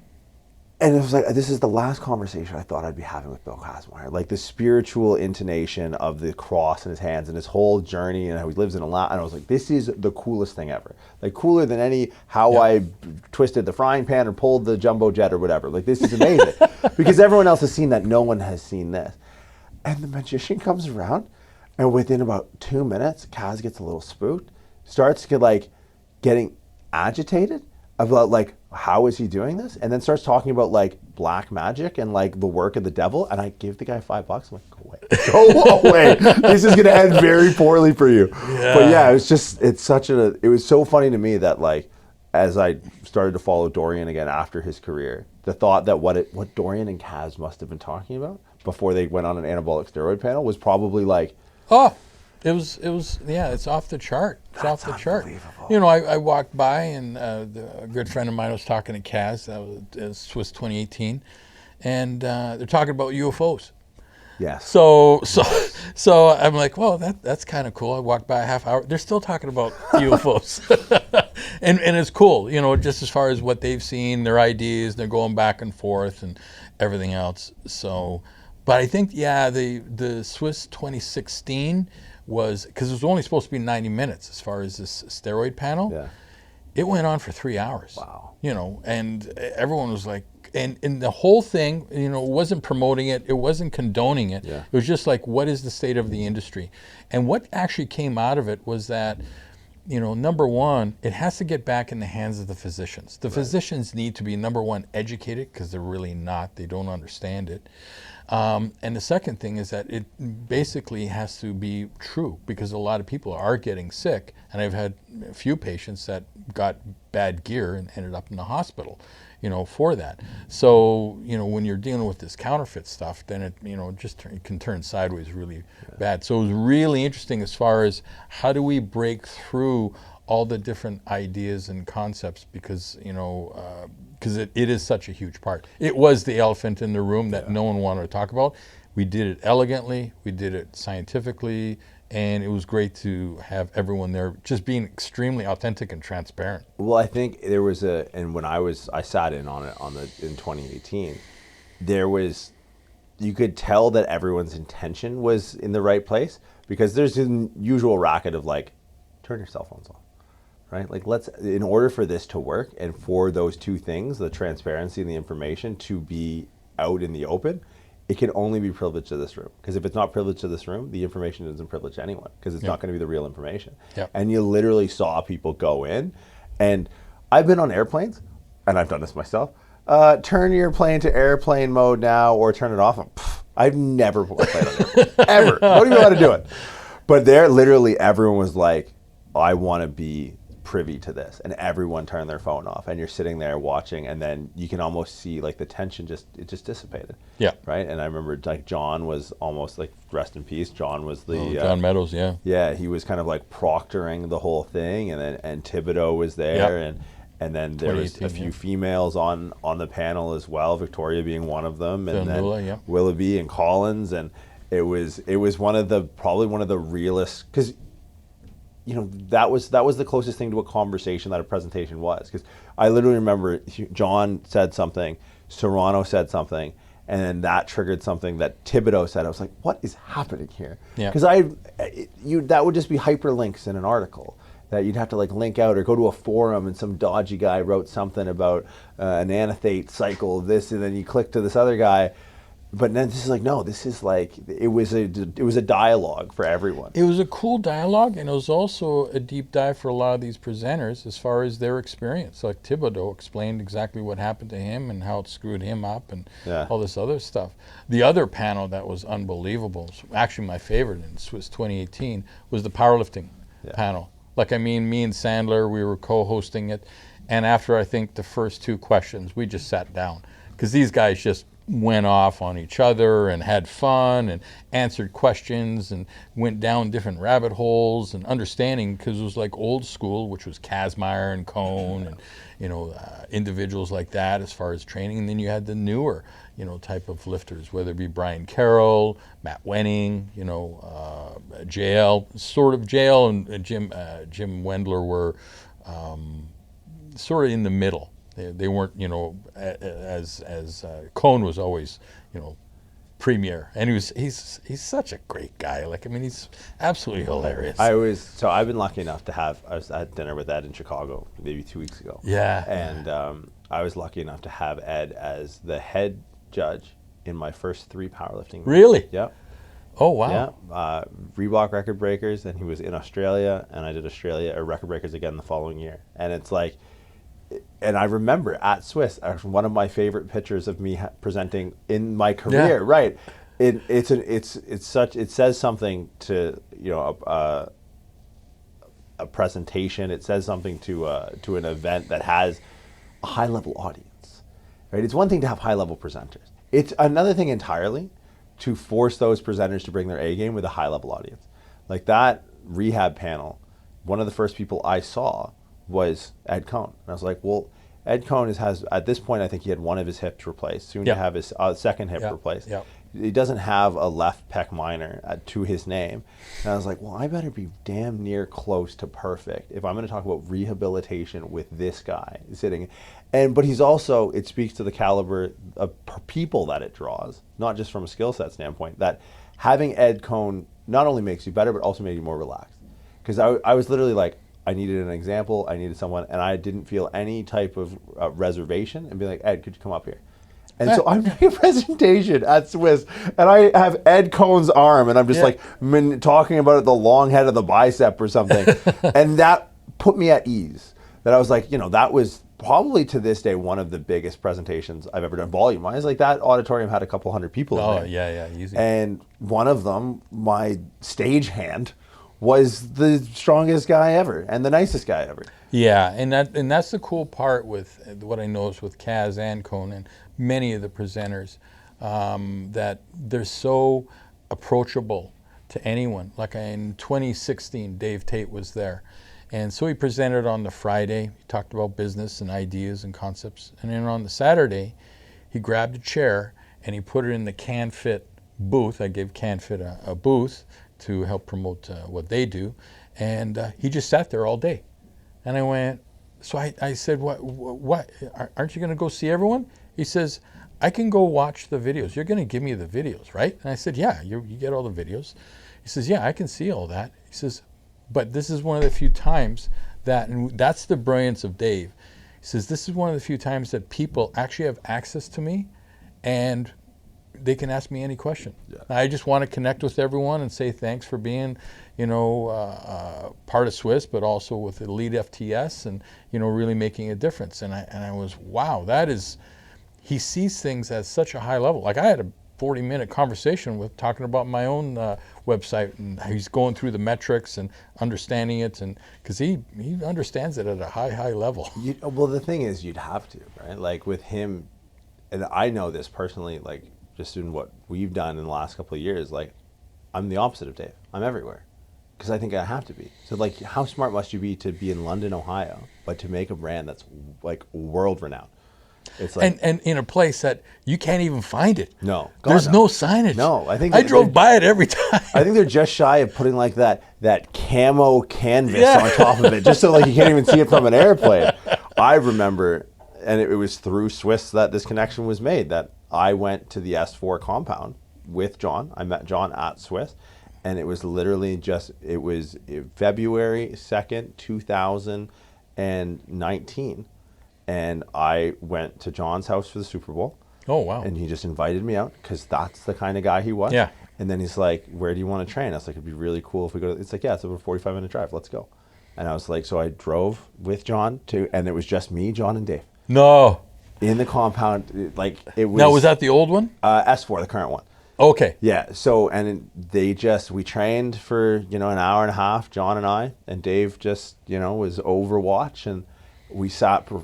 And it was this is the last conversation I thought I'd be having with Bill Kazmaier. The spiritual intonation of the cross in his hands and his whole journey and how he lives in a lot. And I was like, this is the coolest thing ever. Cooler than I twisted the frying pan or pulled the jumbo jet or whatever. This is amazing. Because everyone else has seen that. No one has seen this. And the magician comes around, and within about 2 minutes, Kaz gets a little spooked, starts to getting agitated about how is he doing this, and then starts talking about black magic and the work of the devil. And I give the guy $5. I'm like, go away. This is gonna end very poorly for you. Yeah. But yeah, it was so funny to me that as I started to follow Dorian again after his career, the thought that what Dorian and Kaz must have been talking about before they went on an anabolic steroid panel was probably it's off the chart. It's That's off the chart. unbelievable. I walked by and a good friend of mine was talking to Kaz. That was SWIS 2018, and they're talking about UFOs. Yes. So I'm like, well, that's kind of cool. I walked by a half hour. They're still talking about UFOs, and it's cool. Just as far as what they've seen, their ideas, they're going back and forth and everything else. So, but I think the SWIS 2016. Was because it was only supposed to be 90 minutes as far as this steroid panel. Yeah. It went on for 3 hours. Wow. And everyone was like, and the whole thing, it wasn't promoting it, it wasn't condoning it. Yeah. It was just what is the state of the industry? And what actually came out of it was that, number one, it has to get back in the hands of the physicians. The physicians need to be, number one, educated, because they're really not, they don't understand it. And the second thing is that it basically has to be true, because a lot of people are getting sick, and I've had a few patients that got bad gear and ended up in the hospital, for that. So, when you're dealing with this counterfeit stuff, then it, it can turn sideways really bad. So it was really interesting as far as how do we break through all the different ideas and concepts, because it is such a huge part. It was the elephant in the room that no one wanted to talk about. We did it elegantly, we did it scientifically, And it was great to have everyone there just being extremely authentic and transparent. Well, I think there was and when I sat in on it in 2018, there was, you could tell that everyone's intention was in the right place, because there's an usual racket of like, turn your cell phones off, right? Like, in order for this to work and for those two things, the transparency and the information, to be out in the open, it can only be privileged to this room. Because if it's not privileged to this room, the information isn't privileged to anyone, because it's not going to be the real information. And you literally saw people go in, and I've been on airplanes, and I've done this myself. Turn your plane to airplane mode now, or turn it off. I've never put my plane on airplane, ever. Don't even know how to do it. But there, literally, everyone was like, I want to be privy to this, and everyone turned their phone off, and you're sitting there watching, and then you can almost see like the tension just dissipated. Right. And I remember like John was almost like, rest in peace, John was the John Meadows. He was kind of like proctoring the whole thing, and Thibodeau was there, and then there was a few females on the panel as well, Victoria being one of them, and then Willoughby and Collins, and it was probably one of the realest, because that was the closest thing to a conversation that a presentation was. Because I literally remember John said something, Serrano said something, and then that triggered something that Thibodeau said. I was like, what is happening here? Because that would just be hyperlinks in an article that you'd have to like link out, or go to a forum and some dodgy guy wrote something about an anathate cycle of this, and then you click to this other guy. But then this is like, no, this is like, it was a dialogue for everyone. It was a cool dialogue, and it was also a deep dive for a lot of these presenters as far as their experience. Like Thibodeau explained exactly what happened to him and how it screwed him up, and all this other stuff. The other panel that was unbelievable, actually my favorite in SWIS 2018, was the powerlifting panel. Like, I mean, me and Sandler, we were co-hosting it, and after I think the first two questions, we just sat down, because these guys just went off on each other and had fun and answered questions and went down different rabbit holes and understanding, because it was like old school, which was Kazmaier and Cohn and individuals like that as far as training. And then you had the newer type of lifters, whether it be Brian Carroll, Matt Wenning, JL, sort of JL and Jim Wendler were sort of in the middle. They weren't, as Cohn was always, premier, and he's such a great guy. Like, I mean, he's absolutely hilarious. I've been lucky enough to I was at dinner with Ed in Chicago maybe 2 weeks ago. And I was lucky enough to have Ed as the head judge in my first 3 powerlifting meets. Really? Yep. Oh, wow. Yeah. Reebok Record Breakers, and he was in Australia, and I did Australia Record Breakers again the following year. And it's like, and I remember at SWIS, one of my favorite pictures of me presenting in my career. Right. It says something to a presentation. It says something to an event that has a high level audience. Right. It's one thing to have high level presenters. It's another thing entirely to force those presenters to bring their A game with a high level audience. Like that rehab panel, one of the first people I saw was Ed Cohn. And I was like, well, Ed Cohn has, at this point, I think he had one of his hips replaced, soon to have his second hip replaced. He doesn't have a left pec minor to his name. And I was like, well, I better be damn near close to perfect if I'm going to talk about rehabilitation with this guy sitting. But he's also, it speaks to the caliber of people that it draws, not just from a skill set standpoint, that having Ed Cohn not only makes you better, but also made you more relaxed. Because I was literally like, I needed an example, I needed someone, and I didn't feel any type of reservation and be like, Ed, could you come up here? And so I'm doing a presentation at SWIS, and I have Ed Cohn's arm, and I'm just like talking about the long head of the bicep or something. And that put me at ease. That I was like, that was probably to this day one of the biggest presentations I've ever done volume-wise. Like that auditorium had a couple hundred people in there. Easy. And one of them, my stagehand, was the strongest guy ever and the nicest guy ever. Yeah, and that's the cool part with what I noticed with Kaz and Cohn and many of the presenters, that they're so approachable to anyone. Like in 2016, Dave Tate was there. And so he presented on the Friday. He talked about business and ideas and concepts. And then on the Saturday, he grabbed a chair and he put it in the CanFit booth. I gave CanFit a booth to help promote what they do. And he just sat there all day. And I went, so I said, what? Aren't you going to go see everyone? He says, I can go watch the videos. You're going to give me the videos, right? And I said, yeah, you get all the videos. He says, yeah, I can see all that. He says, but this is one of the few times that, and that's the brilliance of Dave. He says, this is one of the few times that people actually have access to me and they can ask me any question. Yeah. I just want to connect with everyone and say thanks for being, part of SWIS, but also with Elite FTS and, really making a difference. And I was, wow, he sees things at such a high level. Like I had a 40-minute conversation talking about my own website, and he's going through the metrics and understanding it, and because he understands it at a high level. Well, the thing is, you'd have to, right? Like with him, and I know this personally, like just in what we've done in the last couple of years, like I'm the opposite of Dave. I'm everywhere because I think I have to be. So like, how smart must you be to be in London, Ohio, but to make a brand that's like world renowned? It's like, and in a place that you can't even find it. No, there's no signage. No, I drove by it every time. I think they're just shy of putting like that camo canvas on top of it, just so like you can't even see it from an airplane. I remember, and it was through SWIS that this connection was made. That I went to the S4 compound with John. I met John at SWIS, and it was literally it was February 2nd, 2019. And I went to John's house for the Super Bowl. Oh, wow. And he just invited me out because that's the kind of guy he was. Yeah. And then he's like, where do you want to train? I was like, it'd be really cool if we go to, it's like, yeah, it's about a 45-minute drive. Let's go. And I was like, so I drove with John and it was just me, John, and Dave. No. In the compound, like it was. Now, was that the old one? S4, the current one. Okay. Yeah. So, and we trained for, an hour and a half, John and I, and Dave just, was Overwatch, and we sat for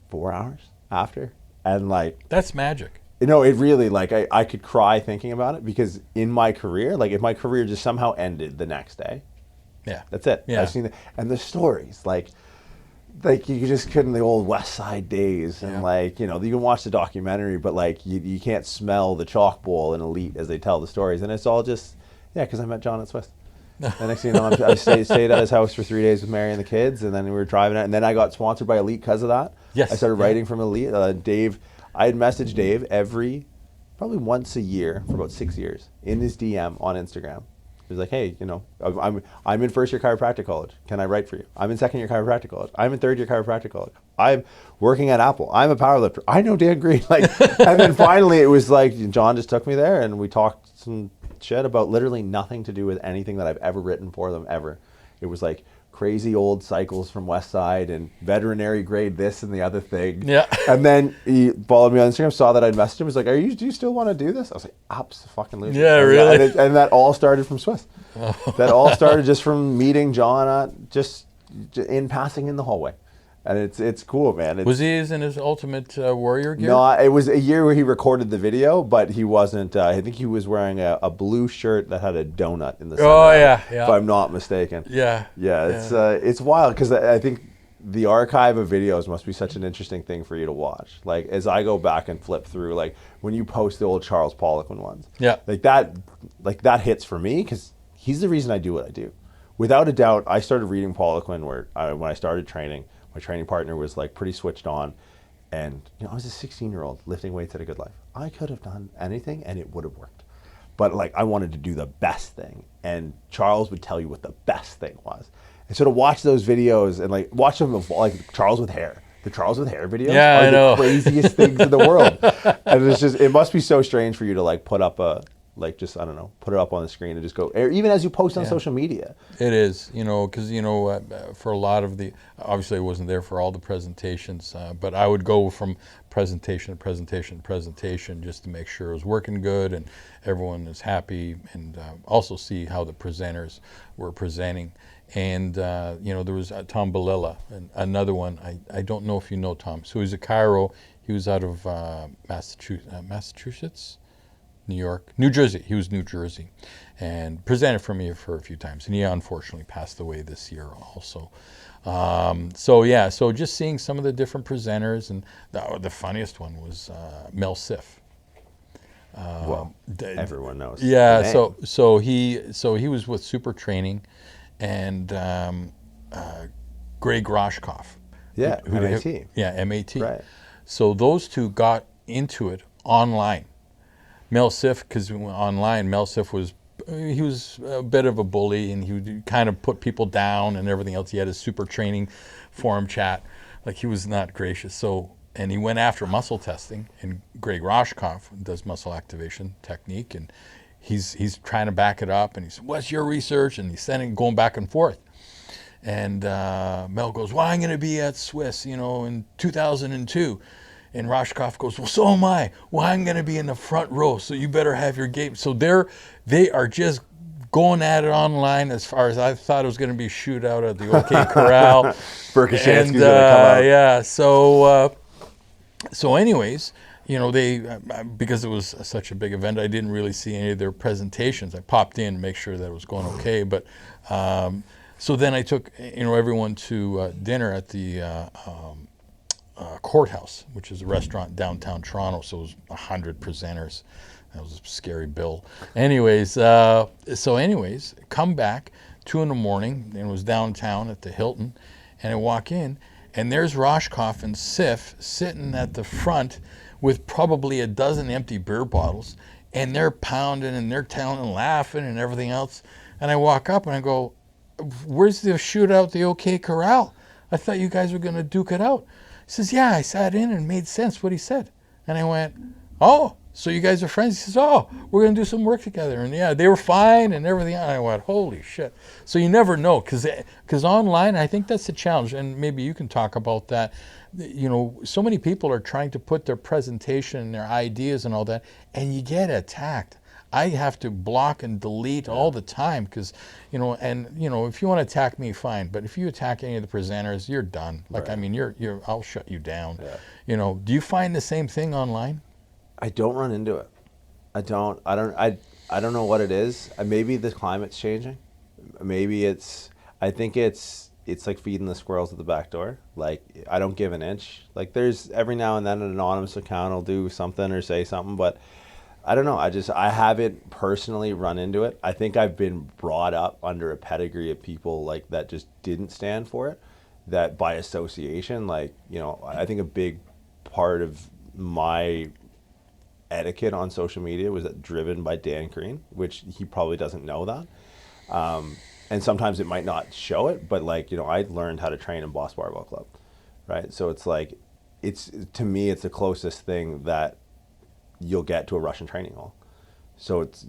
4 hours after, and like that's magic. It really, like I could cry thinking about it, because in my career, like if my career just somehow ended the next day, that's it. Yeah. I've seen and the stories, like you just couldn't, the old West Side days, and you can watch the documentary, but like you can't smell the chalk bowl in Elite as they tell the stories, and it's all just because I met John at SWIS. The next thing you know, I stayed at his house for 3 days with Mary and the kids, and then we were driving out, and then I got sponsored by Elite because of that. Yes. I started writing from Elite. Dave, I had messaged Dave probably once a year for about 6 years in his DM on Instagram. He was like, hey, I'm in first year chiropractic college. Can I write for you? I'm in second year chiropractic college. I'm in third year chiropractic college. I'm working at Apple. I'm a powerlifter. I know Dan Green. And then finally it was like, John just took me there, and we talked some shit about literally nothing to do with anything that I've ever written for them ever. It was like crazy old cycles from West Side and veterinary grade this and the other thing. Yeah. And then he followed me on Instagram, saw that I'd messaged him, was like, do you still want to do this? I was like, absolutely. Yeah, really? And that all started from SWIS. That all started just from meeting John just in passing in the hallway. And it's cool, man. Was he in his Ultimate Warrior gear? No, it was a year where he recorded the video, but he wasn't. I think he was wearing a blue shirt that had a donut in the center. Oh, yeah. If I'm not mistaken. Yeah. It's wild, because I think the archive of videos must be such an interesting thing for you to watch. Like, as I go back and flip through, like when you post the old Charles Poliquin ones. Yeah. Like that hits for me, because he's the reason I do what I do. Without a doubt, I started reading Poliquin when I started training. My training partner was like pretty switched on, and I was a 16-year-old lifting weights at A Good Life. I could have done anything and it would have worked, but like I wanted to do the best thing, and Charles would tell you what the best thing was. And so to watch those videos and like watch them, like Charles with hair, the Charles with hair videos are the craziest things in the world. And it must be so strange for you to like put up put it up on the screen and just go, even as you post on social media. It is, because, for a lot of obviously I wasn't there for all the presentations, but I would go from presentation to presentation to presentation just to make sure it was working good and everyone is happy, and also see how the presenters were presenting. And, there was Tom Balilla, and another one, I don't know if you know Tom. So he's a chiro. He was out of Massachusetts? New Jersey. He was New Jersey, and presented for me for a few times. And he unfortunately passed away this year also. So just seeing some of the different presenters, and the funniest one was Mel Siff. Well, everyone knows. Yeah, the name. so he was with Super Training, and Greg Roshkoff. Yeah, MAT. Yeah, MAT. Right. So those two got into it online. Mel Siff, because online, Mel Siff was a bit of a bully, and he would kind of put people down and everything else. He had his Super Training forum chat. Like, he was not gracious. So, and he went after muscle testing, and Greg Roshkoff does muscle activation technique, and he's trying to back it up, and he said, "What's your research?" And he's going back and forth. And Mel goes, "Well, I'm going to be at SWIS, in 2002. And Roshkoff goes, "Well, so am I. Well, I'm going to be in the front row, so you better have your game." So they are just going at it online. As far as I thought, it was going to be a shootout at the OK Corral. Berkashansky's going to come out. Yeah. So anyways, they because it was such a big event, I didn't really see any of their presentations. I popped in to make sure that it was going okay. But so then I took everyone to dinner at the Courthouse, which is a restaurant downtown Toronto. So it was 100 presenters. That was a scary bill. Anyways, come back 2 a.m, and it was downtown at the Hilton, and I walk in, and there's Roshkoff and Siff sitting at the front with probably a dozen empty beer bottles, and they're pounding and they're telling and laughing and everything else. And I walk up and I go, "Where's the shootout, the OK Corral? I thought you guys were going to duke it out." He says, "Yeah, I sat in and it made sense what he said." And I went, "Oh, so you guys are friends?" He says, "Oh, we're going to do some work together." And yeah, they were fine and everything. And I went, "Holy shit." So you never know, because online, I think that's the challenge. And maybe you can talk about that. So many people are trying to put their presentation and their ideas and all that, and you get attacked. I have to block and delete all the time because, if you want to attack me, fine. But if you attack any of the presenters, you're done. Like, Right. I mean, I'll shut you down. Yeah. Do you find the same thing online? I don't run into it. I don't know what it is. Maybe the climate's changing. Maybe I think it's like feeding the squirrels at the back door. Like, I don't give an inch. Like, there's every now and then an anonymous account will do something or say something, but I don't know. I haven't personally run into it. I think I've been brought up under a pedigree of people like that just didn't stand for it, that by association, like, I think a big part of my etiquette on social media was driven by Dan Green, which he probably doesn't know that. And sometimes it might not show it, but I learned how to train in Boss Barbell Club, right? So it's like, to me, it's the closest thing that you'll get to a Russian training hall. So it's,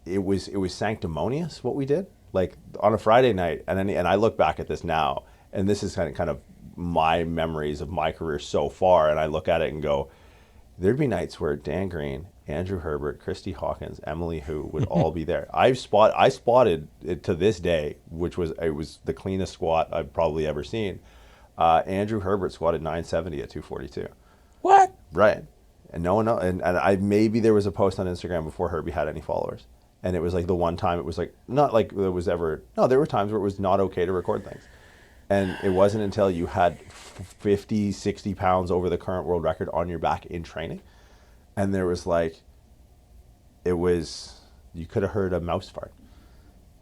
it was sanctimonious what we did, like on a Friday night. And I look back at this now, and this is kind of my memories of my career so far. And I look at it and go, there'd be nights where Dan Green, Andrew Herbert, Christy Hawkins, Emily Hu would all be there. I spotted it to this day, it was the cleanest squat I've probably ever seen. Andrew Herbert squatted 970 at 242. What? Right. And no one knows. And maybe there was a post on Instagram before Herbie had any followers. And it was like the one time it was like, not like there was ever, no, there were times where it was not okay to record things. And it wasn't until you had 50, 60 pounds over the current world record on your back in training. And there was you could have heard a mouse fart.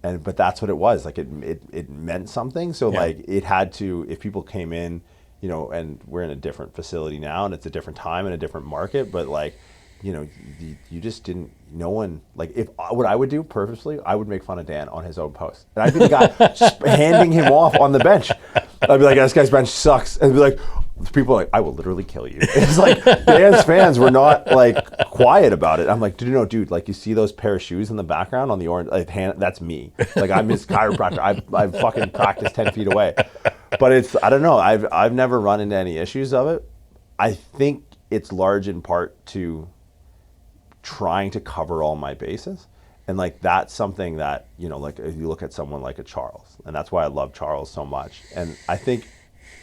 But that's what it was. Like it meant something. So it had to, if people came in, and we're in a different facility now and it's a different time and a different market, but you just didn't, no one, what I would do purposely, I would make fun of Dan on his own post. And I'd be the guy handing him off on the bench. I'd be like, "This guy's bench sucks." And be like, people are like, "I will literally kill you." It's like, Dan's fans were not quiet about it. I'm like, dude, you see those pair of shoes in the background on the orange, that's me. I'm his chiropractor. I fucking practice 10 feet away. But I don't know. I've never run into any issues of it. I think it's large in part to trying to cover all my bases. And that's something that, if you look at someone like a Charles, and that's why I love Charles so much. And I think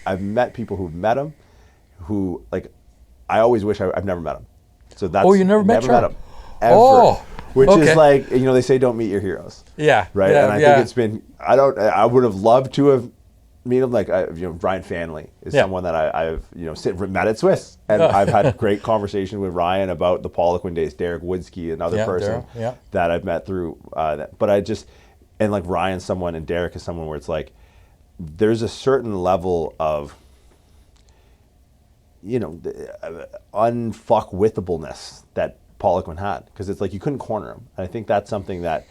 I've met people who've met him who, I always wish I've never met him. So that's, you never met Charles? Met him, ever. Oh, which okay. is they say don't meet your heroes. Yeah. Right. Yeah, and I think it's been, I would have loved to have meet them, like Ryan Fanley is someone that I've met at SWIS, and I've had great conversation with Ryan about the Poliquin days. Derek Woodsky, another person that I've met through that. But I just, and like Ryan's someone and Derek is someone where it's like there's a certain level of unfuckwithable-ness that Poliquin had, because it's like you couldn't corner him. And I think that's something that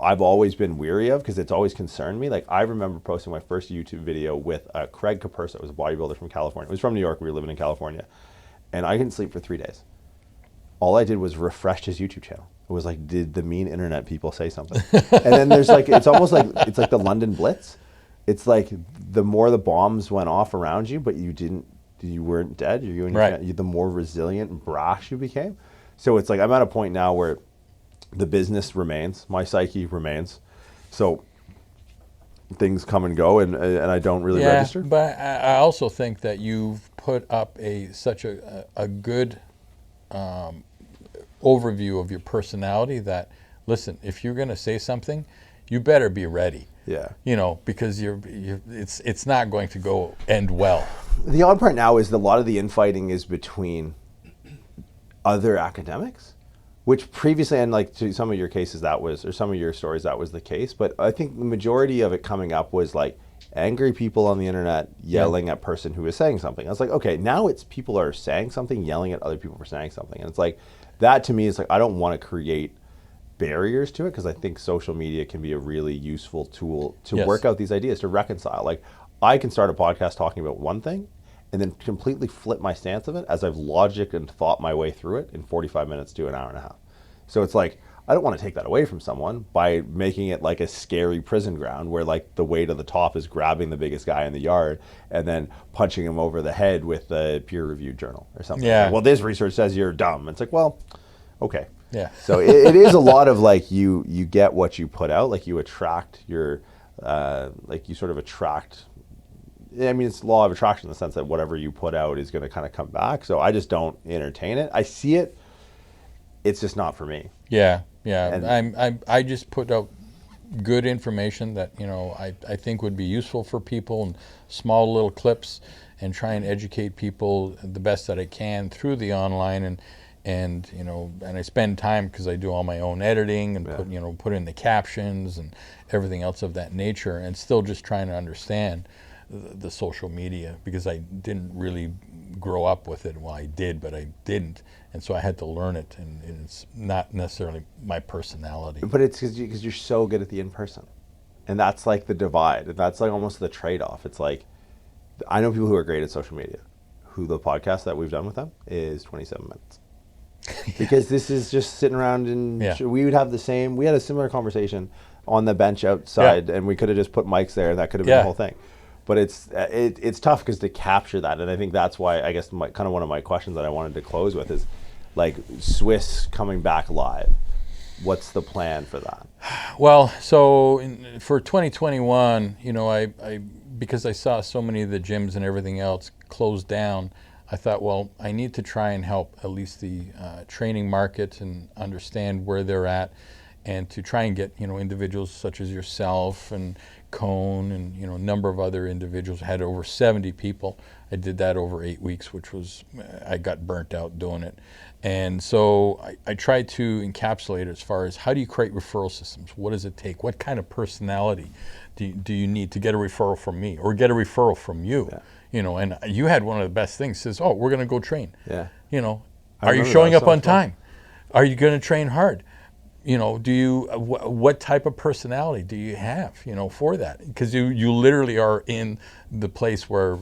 I've always been weary of, because it's always concerned me. Like, I remember posting my first YouTube video with Craig Capersa, who was a bodybuilder from California. He was from New York. We were living in California. And I didn't sleep for 3 days. All I did was refresh his YouTube channel. It was like, did the mean internet people say something? And then there's like, it's almost like, it's like the London Blitz. It's like the more the bombs went off around you, but you weren't dead. The more resilient and brash you became. So it's like, I'm at a point now where the business remains, my psyche remains. So things come and go, and I don't really register. But I also think that you've put up such a good overview of your personality that, listen, if you're going to say something, you better be ready. Yeah. Because it's not going to end well. The odd part now is that a lot of the infighting is between other academics, which previously, and like to some of your cases or some of your stories, that was the case. But I think the majority of it coming up was like angry people on the internet yelling at person who is saying something. I was like, okay, now it's people are saying something, yelling at other people for saying something. And it's like, that to me is like, I don't want to create barriers to it, because I think social media can be a really useful tool to work out these ideas, to reconcile. Like, I can start a podcast talking about one thing and then completely flip my stance of it as I've logic and thought my way through it in 45 minutes to an hour and a half. So it's like, I don't want to take that away from someone by making it like a scary prison ground where like the way to the top is grabbing the biggest guy in the yard and then punching him over the head with a peer-reviewed journal or something. Yeah. Like, well, this research says you're dumb. It's like, well, okay. Yeah. So it is a lot of like you get what you put out, like you attract your, like you sort of attract. I mean, it's law of attraction in the sense that whatever you put out is going to kind of come back. So I just don't entertain it. I see it. It's just not for me. Yeah. I just put out good information that I think would be useful for people, and small little clips, and try and educate people the best that I can through the online, and I spend time, because I do all my own editing and put in the captions and everything else of that nature, and still just trying to understand the social media, because I didn't really grow up with it. Well, I did, but I didn't, and so I had to learn it, and it's not necessarily my personality. But it's because you're so good at the in-person, and that's like the divide. That's like almost the trade-off. It's like, I know people who are great at social media, who the podcast that we've done with them is 27 minutes. Because this is just sitting around, and we would have we had a similar conversation on the bench outside, and we could have just put mics there, and that could have been the whole thing. But it's tough, because to capture that, and I think that's why, I guess, kind of one of my questions that I wanted to close with is, like, SWIS coming back live. What's the plan for that? Well, so for 2021, because I saw so many of the gyms and everything else closed down, I thought, well, I need to try and help at least the training market and understand where they're at, and to try and get individuals such as yourself and Cone and a number of other individuals. I had over 70 people. I did that over 8 weeks, which was, I got burnt out doing it. And so I tried to encapsulate it as far as, how do you create referral systems? What does it take? What kind of personality do you need to get a referral from me, or get a referral from you? And you had one of the best things, says, oh, we're going to go train. Yeah. Are you showing up on time? Are you going to train hard? What type of personality do you have, for that? Because you literally are in the place where,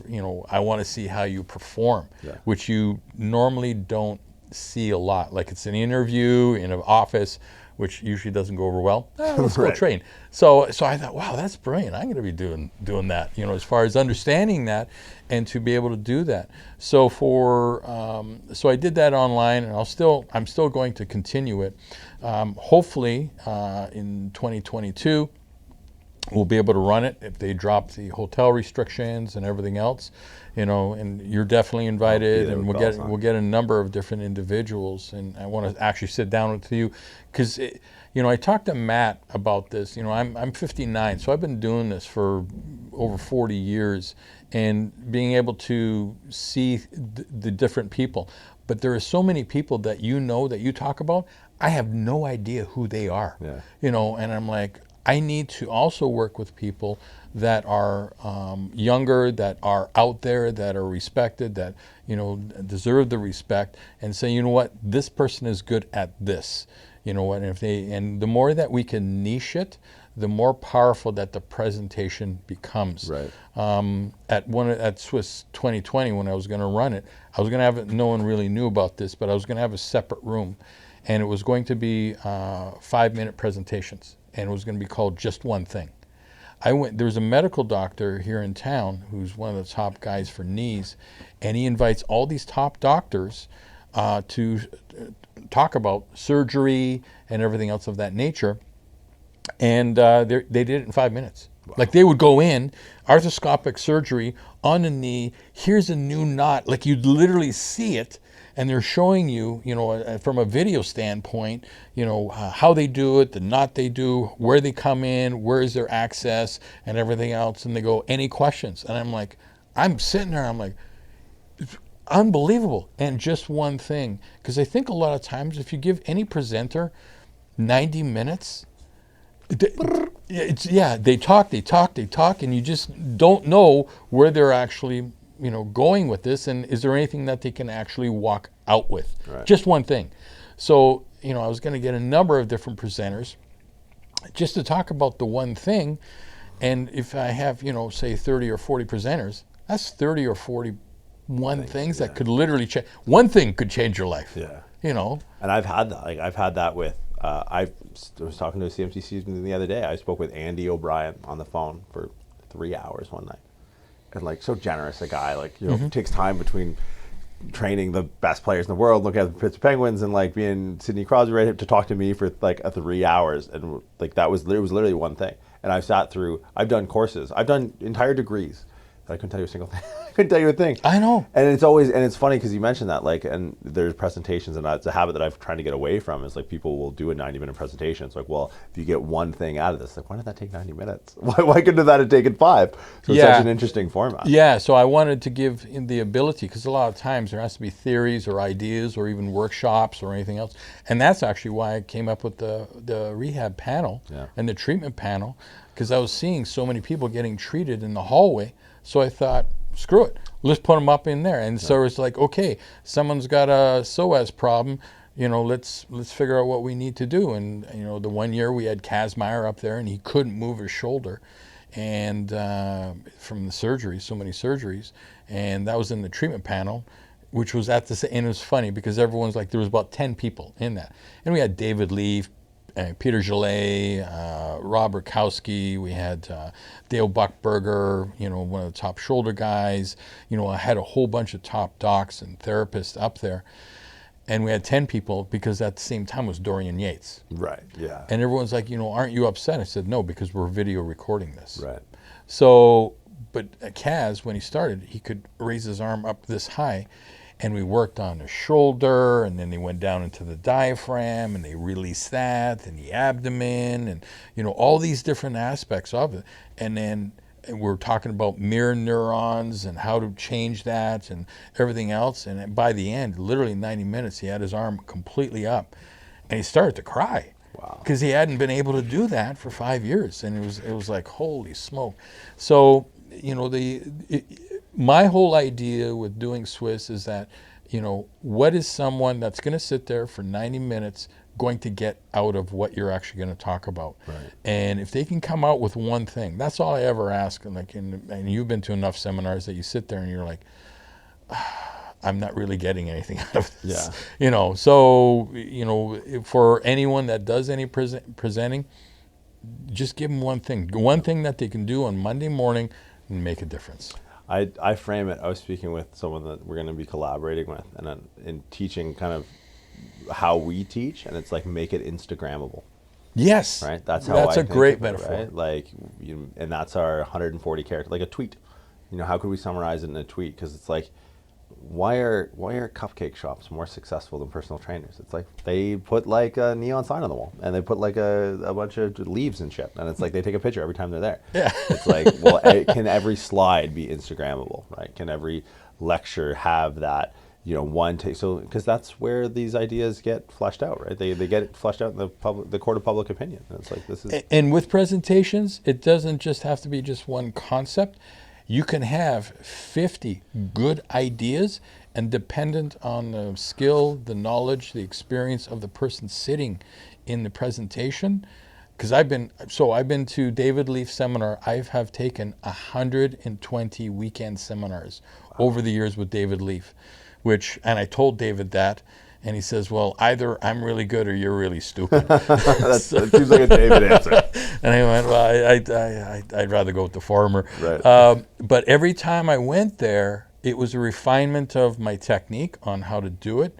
I want to see how you perform, which you normally don't see a lot. Like, it's an interview in an office, which usually doesn't go over well. Let's go train. So I thought, wow, that's brilliant. I'm going to be doing that, as far as understanding that, and to be able to do that. So so I did that online, and I'm still going to continue it. Hopefully in 2022, we'll be able to run it if they drop the hotel restrictions and everything else, and you're definitely invited, and we'll get a number of different individuals, and I want to actually sit down with you because I talked to Matt about this. I'm 59, so I've been doing this for over 40 years and being able to see the different people. But there are so many people that that you talk about, I have no idea who they are. Yeah. And I'm like, I need to also work with people that are younger, that are out there, that are respected, that deserve the respect, and say, you know what, this person is good at this. And the more that we can niche it, the more powerful that the presentation becomes. Right. At SWIS 2020, when I was going to run it, I was going to have it. No one really knew about this, but I was going to have a separate room, and it was going to be 5-minute presentations, and it was going to be called Just One Thing. There's a medical doctor here in town who's one of the top guys for knees, and he invites all these top doctors to talk about surgery and everything else of that nature. And they did it in 5 minutes. Wow. Like they would go in, arthroscopic surgery on the knee, here's a new knot, like you'd literally see it, and they're showing you, from a video standpoint, how they do it, the knot they do, where they come in, where is their access, and everything else. And they go, any questions? And I'm sitting there, I'm like, unbelievable. And just one thing, because I think a lot of times if you give any presenter 90 minutes, they talk, and you just don't know where they're actually, going with this, and is there anything that they can actually walk out with? Right. Just one thing. So, I was going to get a number of different presenters just to talk about the one thing, and if I have, say 30 or 40 presenters, that's 30 or 41 things that could literally change. One thing could change your life. Yeah. And I've had that. I've had that with. I was talking to a CMC student the other day. I spoke with Andy O'Brien on the phone for 3 hours one night, and so generous a guy. Takes time between training the best players in the world, looking at the Pittsburgh Penguins, and being Sidney Crosby right to talk to me for 3 hours, and it was literally one thing. And I've done courses, I've done entire degrees. I couldn't tell you a single thing. I couldn't tell you a thing. I know. And it's funny because you mentioned that, and there's presentations, and it's a habit that I've tried to get away from, is people will do a 90-minute presentation. It's well, if you get one thing out of this, why did that take 90 minutes? Why couldn't that have taken 5? So it's such an interesting format. Yeah, so I wanted to give the ability, because a lot of times there has to be theories or ideas or even workshops or anything else. And that's actually why I came up with the rehab panel and the treatment panel, because I was seeing so many people getting treated in the hallway. So I thought, screw it, let's put them up in there. And so it's okay, someone's got a SWIS problem, let's figure out what we need to do. And the one year we had Kazmaier up there, and he couldn't move his shoulder, and from the surgery, so many surgeries, and that was in the treatment panel, which was and it was funny because everyone's there was about 10 people in that, and we had David Leaf, Peter Gillet, Rob Rukowski, we had Dale Buckberger, one of the top shoulder guys. I had a whole bunch of top docs and therapists up there. And we had 10 people because at the same time was Dorian Yates. Right, yeah. And everyone's like, aren't you upset? I said, no, because we're video recording this. Right. So, but Kaz, when he started, he could raise his arm up this high. And we worked on the shoulder, and then they went down into the diaphragm, and they released that, and the abdomen, and all these different aspects of it. And then we're talking about mirror neurons and how to change that and everything else. And by the end, literally 90 minutes, he had his arm completely up, and he started to cry. Wow. Because he hadn't been able to do that for 5 years, and it was like, holy smoke. So my whole idea with doing SWIS is that, what is someone that's going to sit there for 90 minutes going to get out of what you're actually going to talk about? Right. And if they can come out with one thing, that's all I ever ask. And you've been to enough seminars that you sit there and you're like, I'm not really getting anything out of this. Yeah. So, for anyone that does any presenting, just give them one thing that they can do on Monday morning and make a difference. I frame it. I was speaking with someone that we're going to be collaborating with, and in teaching kind of how we teach, and it's make it Instagrammable. Yes. Right? That's how That's I a think great of it, metaphor. right? Like, and that's our 140 character, like a tweet. How could we summarize it in a tweet? Because it's like, why are cupcake shops more successful than personal trainers? It's like they put like a neon sign on the wall, and they put like a bunch of leaves and shit, and it's like they take a picture every time they're there. Yeah. It's like, well, can every slide be Instagrammable, right? Can every lecture have that, one take? So because that's where these ideas get fleshed out, right? They get fleshed out in the court of public opinion. And it's like, this is. And with presentations, it doesn't just have to be just one concept. You can have 50 good ideas, and dependent on the skill, the knowledge, the experience of the person sitting in the presentation. Because I've been to David Leaf's seminar. I have taken 120 weekend seminars over the years with David Leaf, and I told David that. And he says, well, either I'm really good or you're really stupid. That seems like a David answer. And I went, well, I'd rather go with the former. Right. But every time I went there, it was a refinement of my technique on how to do it.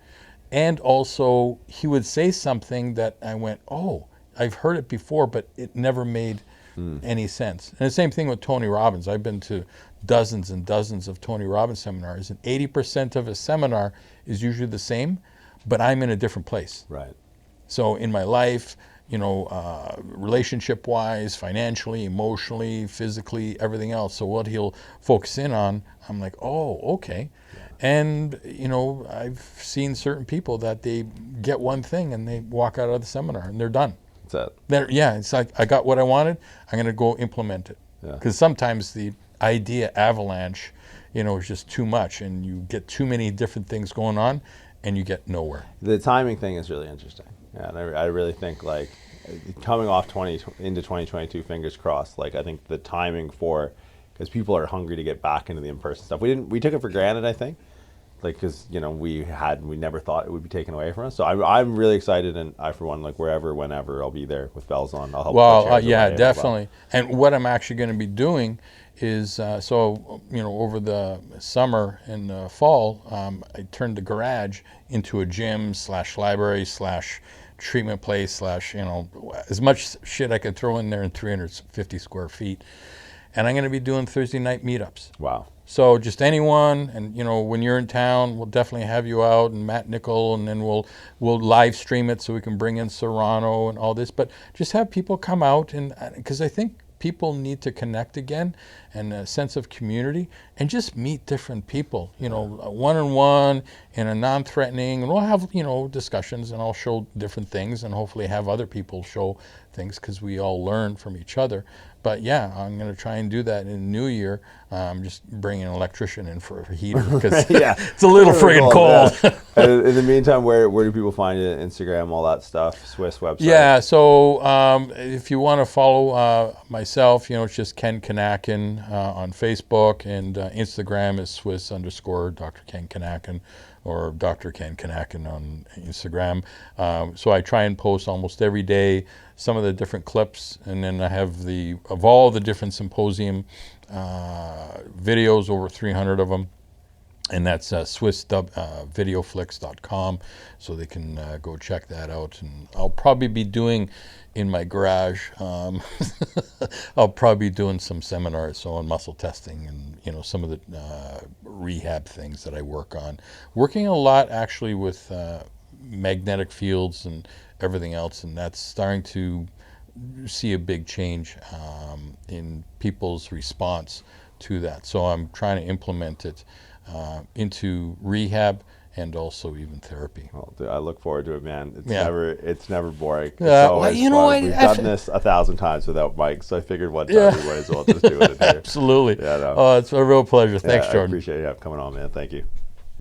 And also, he would say something that I went, oh, I've heard it before, but it never made any sense. And the same thing with Tony Robbins. I've been to dozens and dozens of Tony Robbins seminars, and 80% of a seminar is usually the same, but I'm in a different place. Right. So in my life, relationship-wise, financially, emotionally, physically, everything else. So what he'll focus in on, I'm like, oh, okay. Yeah. And, I've seen certain people that they get one thing and they walk out of the seminar and they're done. That's it. It's like, I got what I wanted, I'm going to go implement it. Because sometimes the idea avalanche, is just too much, and you get too many different things going on, and you get nowhere. The timing thing is really interesting. Yeah, and I really think, like, coming off into 2022, fingers crossed, like, I think the timing because people are hungry to get back into the in-person stuff. We took it for granted, I think, like, because, we never thought it would be taken away from us. So I'm really excited, and I, for one, like, wherever, whenever, I'll be there with bells on. I'll help. Well, yeah, definitely. And what I'm actually going to be doing is, over the summer and the fall, I turned the garage into a gym / library / treatment place / as much shit I could throw in there in 350 square feet. And I'm going to be doing Thursday night meetups. Wow. So just anyone, and when you're in town, we'll definitely have you out, and Matt Nickel, and then we'll live stream it so we can bring in Serrano and all this. But just have people come out, and because I think people need to connect again, and a sense of community, and just meet different people, one-on-one in a non-threatening, and we'll have, discussions, and I'll show different things, and hopefully have other people show things, because we all learn from each other. But yeah, I'm going to try and do that in the new year. Just bring an electrician in for a heater, because it's a little friggin' cold. Yeah. In the meantime, where do people find it? Instagram, all that stuff, SWIS website? Yeah, so if you want to follow myself, it's just Ken Kinakin on Facebook, and Instagram is SWIS_Dr. Ken Kinakin, or Dr. Ken Kinakin on Instagram. So I try and post almost every day some of the different clips, and then I have of all the different symposium videos, over 300 of them, and that's SWISvideoflix.com, so they can go check that out. And I'll probably be doing in my garage, I'll probably be doing some seminars on muscle testing and some of the rehab things that I work on. Working a lot actually with magnetic fields and everything else, and that's starting to see a big change in people's response to that. So I'm trying to implement it into rehab and also even therapy. Well, dude, I look forward to it, man. It's never boring. Well, we've done this 1,000 times without Mike, so I figured one time we might as well just do it in here. Absolutely. Yeah, no. Oh, it's a real pleasure. Thanks, Jordan. I appreciate you coming on, man. Thank you.